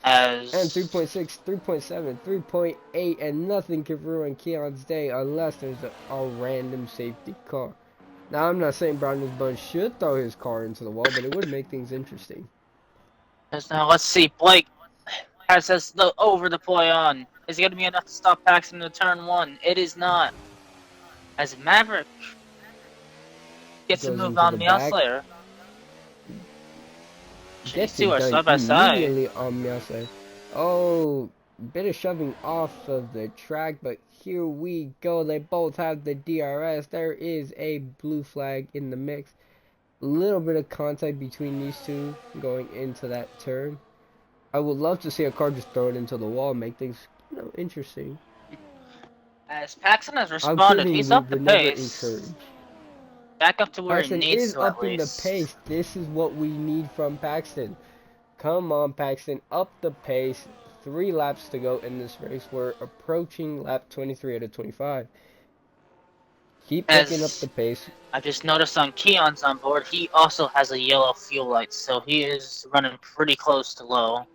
as... And 3.6, 3.7, 3.8, and nothing can ruin Keon's day unless there's a random safety car. Now, I'm not saying Brown's Bun should throw his car into the wall, but it would make things interesting. Now, let's see. Blake has the over deploy on. Is it going to be enough to stop Paxton in turn 1? It is not. As Maverick gets a move on Meowslayer. These two are side by side. Immediately on Meowslayer. Oh, bit of shoving off of the track, but here we go. They both have the DRS. There is a blue flag in the mix. A little bit of contact between these two going into that turn. I would love to see a car just throw it into the wall, make things, interesting. As Paxton has responded, he's up the pace. Back up to where Paxton he needs is to upping the pace. This is what we need from Paxton. Come on, Paxton, up the pace. 3 laps to go in this race. We're approaching lap 23 out of 25. Keep picking up the pace. I just noticed on Keon's on board, he also has a yellow fuel light, so he is running pretty close to low.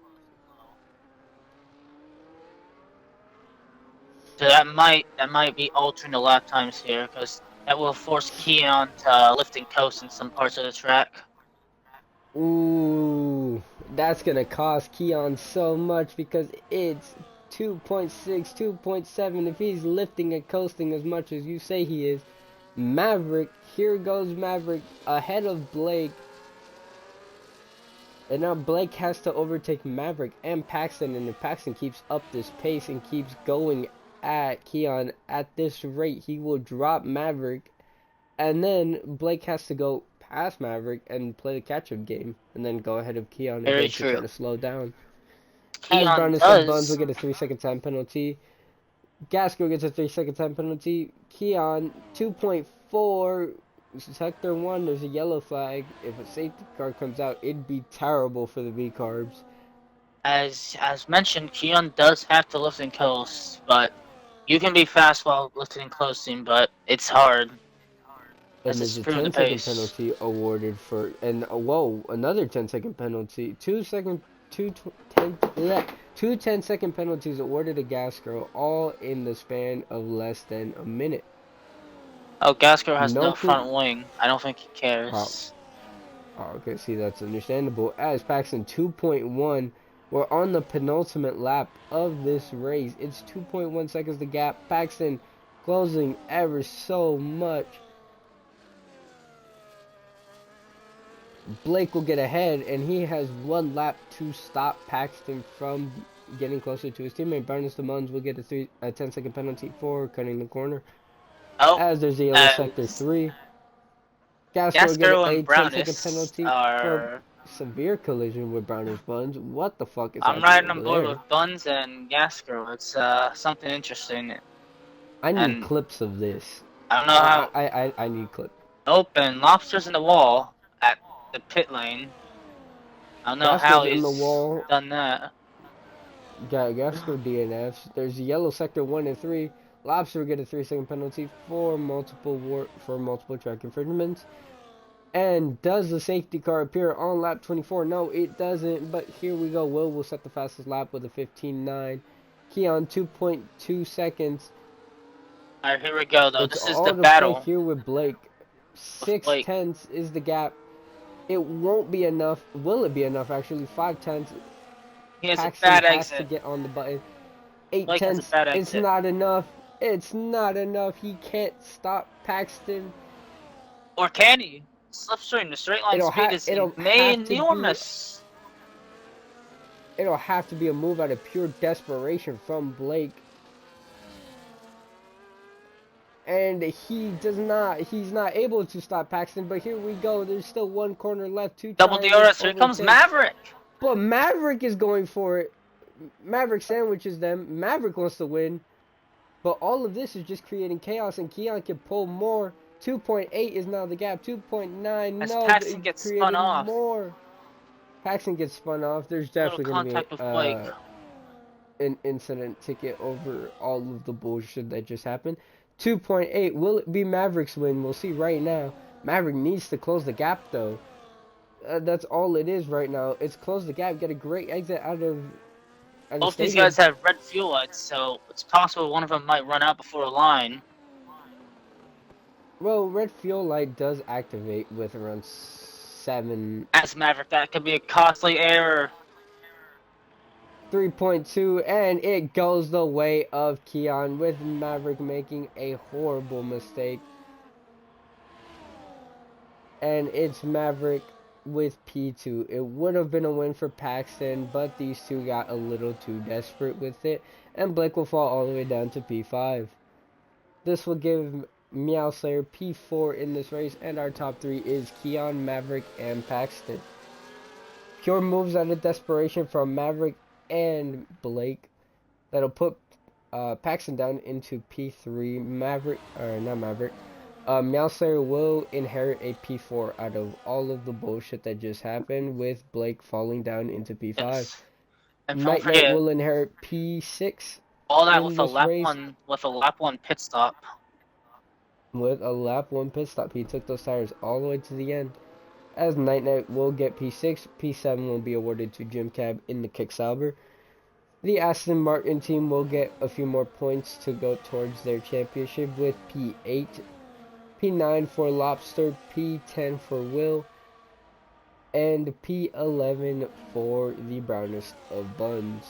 So that might be altering the lap times here, because that will force Keon to lift and coast in some parts of the track. Ooh, that's gonna cost Keon so much because it's 2.6, 2.7. If he's lifting and coasting as much as you say he is. Maverick, here goes Maverick ahead of Blake. And now Blake has to overtake Maverick and Paxton. And if Paxton keeps up this pace and keeps going at Keon at this rate, he will drop Maverick. And then Blake has to go past Maverick and play the catch-up game. And then go ahead of Keon again to try to slow down. As Brown and Sub Buns will get a 3-second time penalty. Gasco gets a 3-second time penalty. Keon 2.4. Sector 1, there's a yellow flag. If a safety car comes out, it'd be terrible for the V-Carbs. As mentioned, Keon does have to lift and coast, but you can be fast while lifting and coasting, but it's hard. And there's a 10-second penalty awarded for, and whoa, another 10-second penalty. Two 10-second penalties awarded to Gasco, all in the span of less than a minute. Oh, Gasco has no front wing. I don't think he cares. Oh, okay, see, that's understandable. As Paxton 2.1, we're on the penultimate lap of this race. It's 2.1 seconds the gap. Paxton closing ever so much. Blake will get ahead, and he has 1 lap to stop Paxton from getting closer to his teammate. Barnes the Muns will get a 10-second penalty for cutting the corner. Oh, as there's a yellow sector 3. Gasco will get a 10-second penalty for severe collision with Browner's Buns. What the fuck is happening? I'm riding on board with Buns and Gasco. It's something interesting. I need clips of this. I don't know how. I need clips. Open lobsters in the wall at the pit lane. I don't know how he's done that. Gas go DNFs. There's yellow sector 1 and 3. Lobster get a 3-second penalty for multiple track infringements. And does the safety car appear on lap 24? No, it doesn't. But here we go. Will set the fastest lap with a 15.9. Keon 2.2 seconds. Alright, here we go though. It's This is the all to play battle. here with Blake. 6 tenths is the gap. It won't be enough. Will it be enough? Actually, 5 tenths. He has Paxton a bad has exit. to get on the button. 8 Blake has a tenths. bad It's exit. not enough. It's not enough. He can't stop Paxton. Or can he? Slipstream, the straight line speed is enormous. It'll have to be a move out of pure desperation from Blake. And he's not able to stop Paxton, but here we go. There's still one corner left. Double DRS, here comes Maverick. But Maverick is going for it. Maverick sandwiches them. Maverick wants to win. But all of this is just creating chaos, and Keon can pull more. 2.8 is now the gap. 2.9, as no, Paxton gets spun off. More. Paxton gets spun off. There's definitely going to be an incident ticket over all of the bullshit that just happened. 2.8, will it be Maverick's win? We'll see right now. Maverick needs to close the gap, though. That's all it is right now. It's close the gap, get a great exit out of both these guys have red fuel lights, so it's possible one of them might run out before a line. Well, red fuel light does activate with around 7. As Maverick, that could be a costly error. 3.2, and it goes the way of Keon, with Maverick making a horrible mistake. And it's Maverick with P2. It would have been a win for Paxton, but these two got a little too desperate with it, and Blake will fall all the way down to P5. This will give Meow Slayer P4 in this race, and our top 3 is Keon, Maverick, and Paxton. Pure moves out of desperation from Maverick and Blake that'll put Paxton down into P3. Meow Slayer will inherit a P4 out of all of the bullshit that just happened, with Blake falling down into P5. Yes. And Night Knight will inherit P6. All that with a lap 1 pit stop. With a lap 1 pit stop, he took those tires all the way to the end. As Night Knight will get P6, P7 will be awarded to Jim Cab in the Kicksauber. The Aston Martin team will get a few more points to go towards their championship, with P8, P9 for Lobster, P10 for Will, and P11 for the brownest of buns.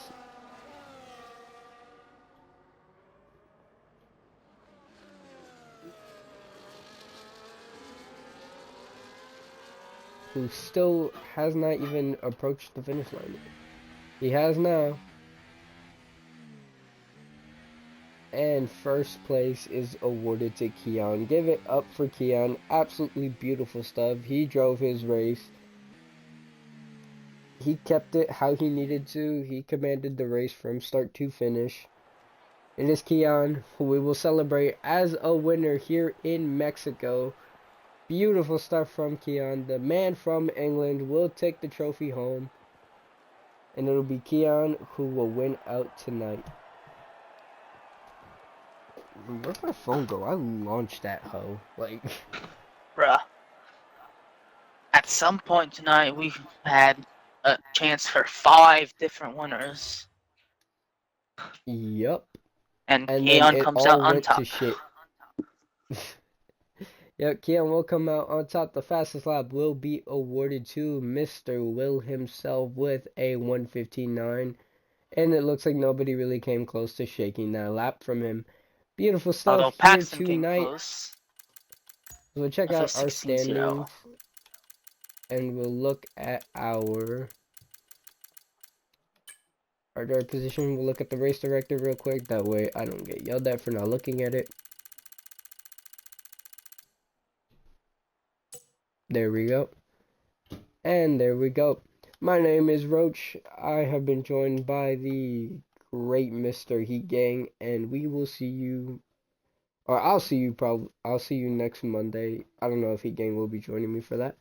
Who still has not even approached the finish line. He has now. And first place is awarded to Keon. Give it up for Keon. Absolutely beautiful stuff. He drove his race. He kept it how he needed to. He commanded the race from start to finish. It is Keon, who we will celebrate as a winner here in Mexico. Beautiful stuff from Keon. The man from England will take the trophy home. And it'll be Keon who will win out tonight. Where'd my phone go? I launched that hoe. Like, bruh. At some point tonight, we had a chance for 5 different winners. Yup. And Keon comes out on top. Yep, Keon will come out on top. The fastest lap will be awarded to Mr. Will himself with a 1:15.9. And it looks like nobody really came close to shaking that lap from him. Beautiful stuff. Although Paxton came close. We'll check out our standings. And we'll look at our position. We'll look at the race director real quick. That way I don't get yelled at for not looking at it. There we go. And there we go. My name is Roach. I have been joined by the great Mr. Heat Gang, and we will see you, or I'll see you next Monday. I don't know if Heat Gang will be joining me for that.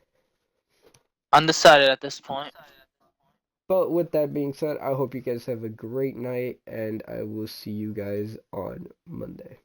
Undecided at this point. But with that being said, I hope you guys have a great night, and I will see you guys on Monday.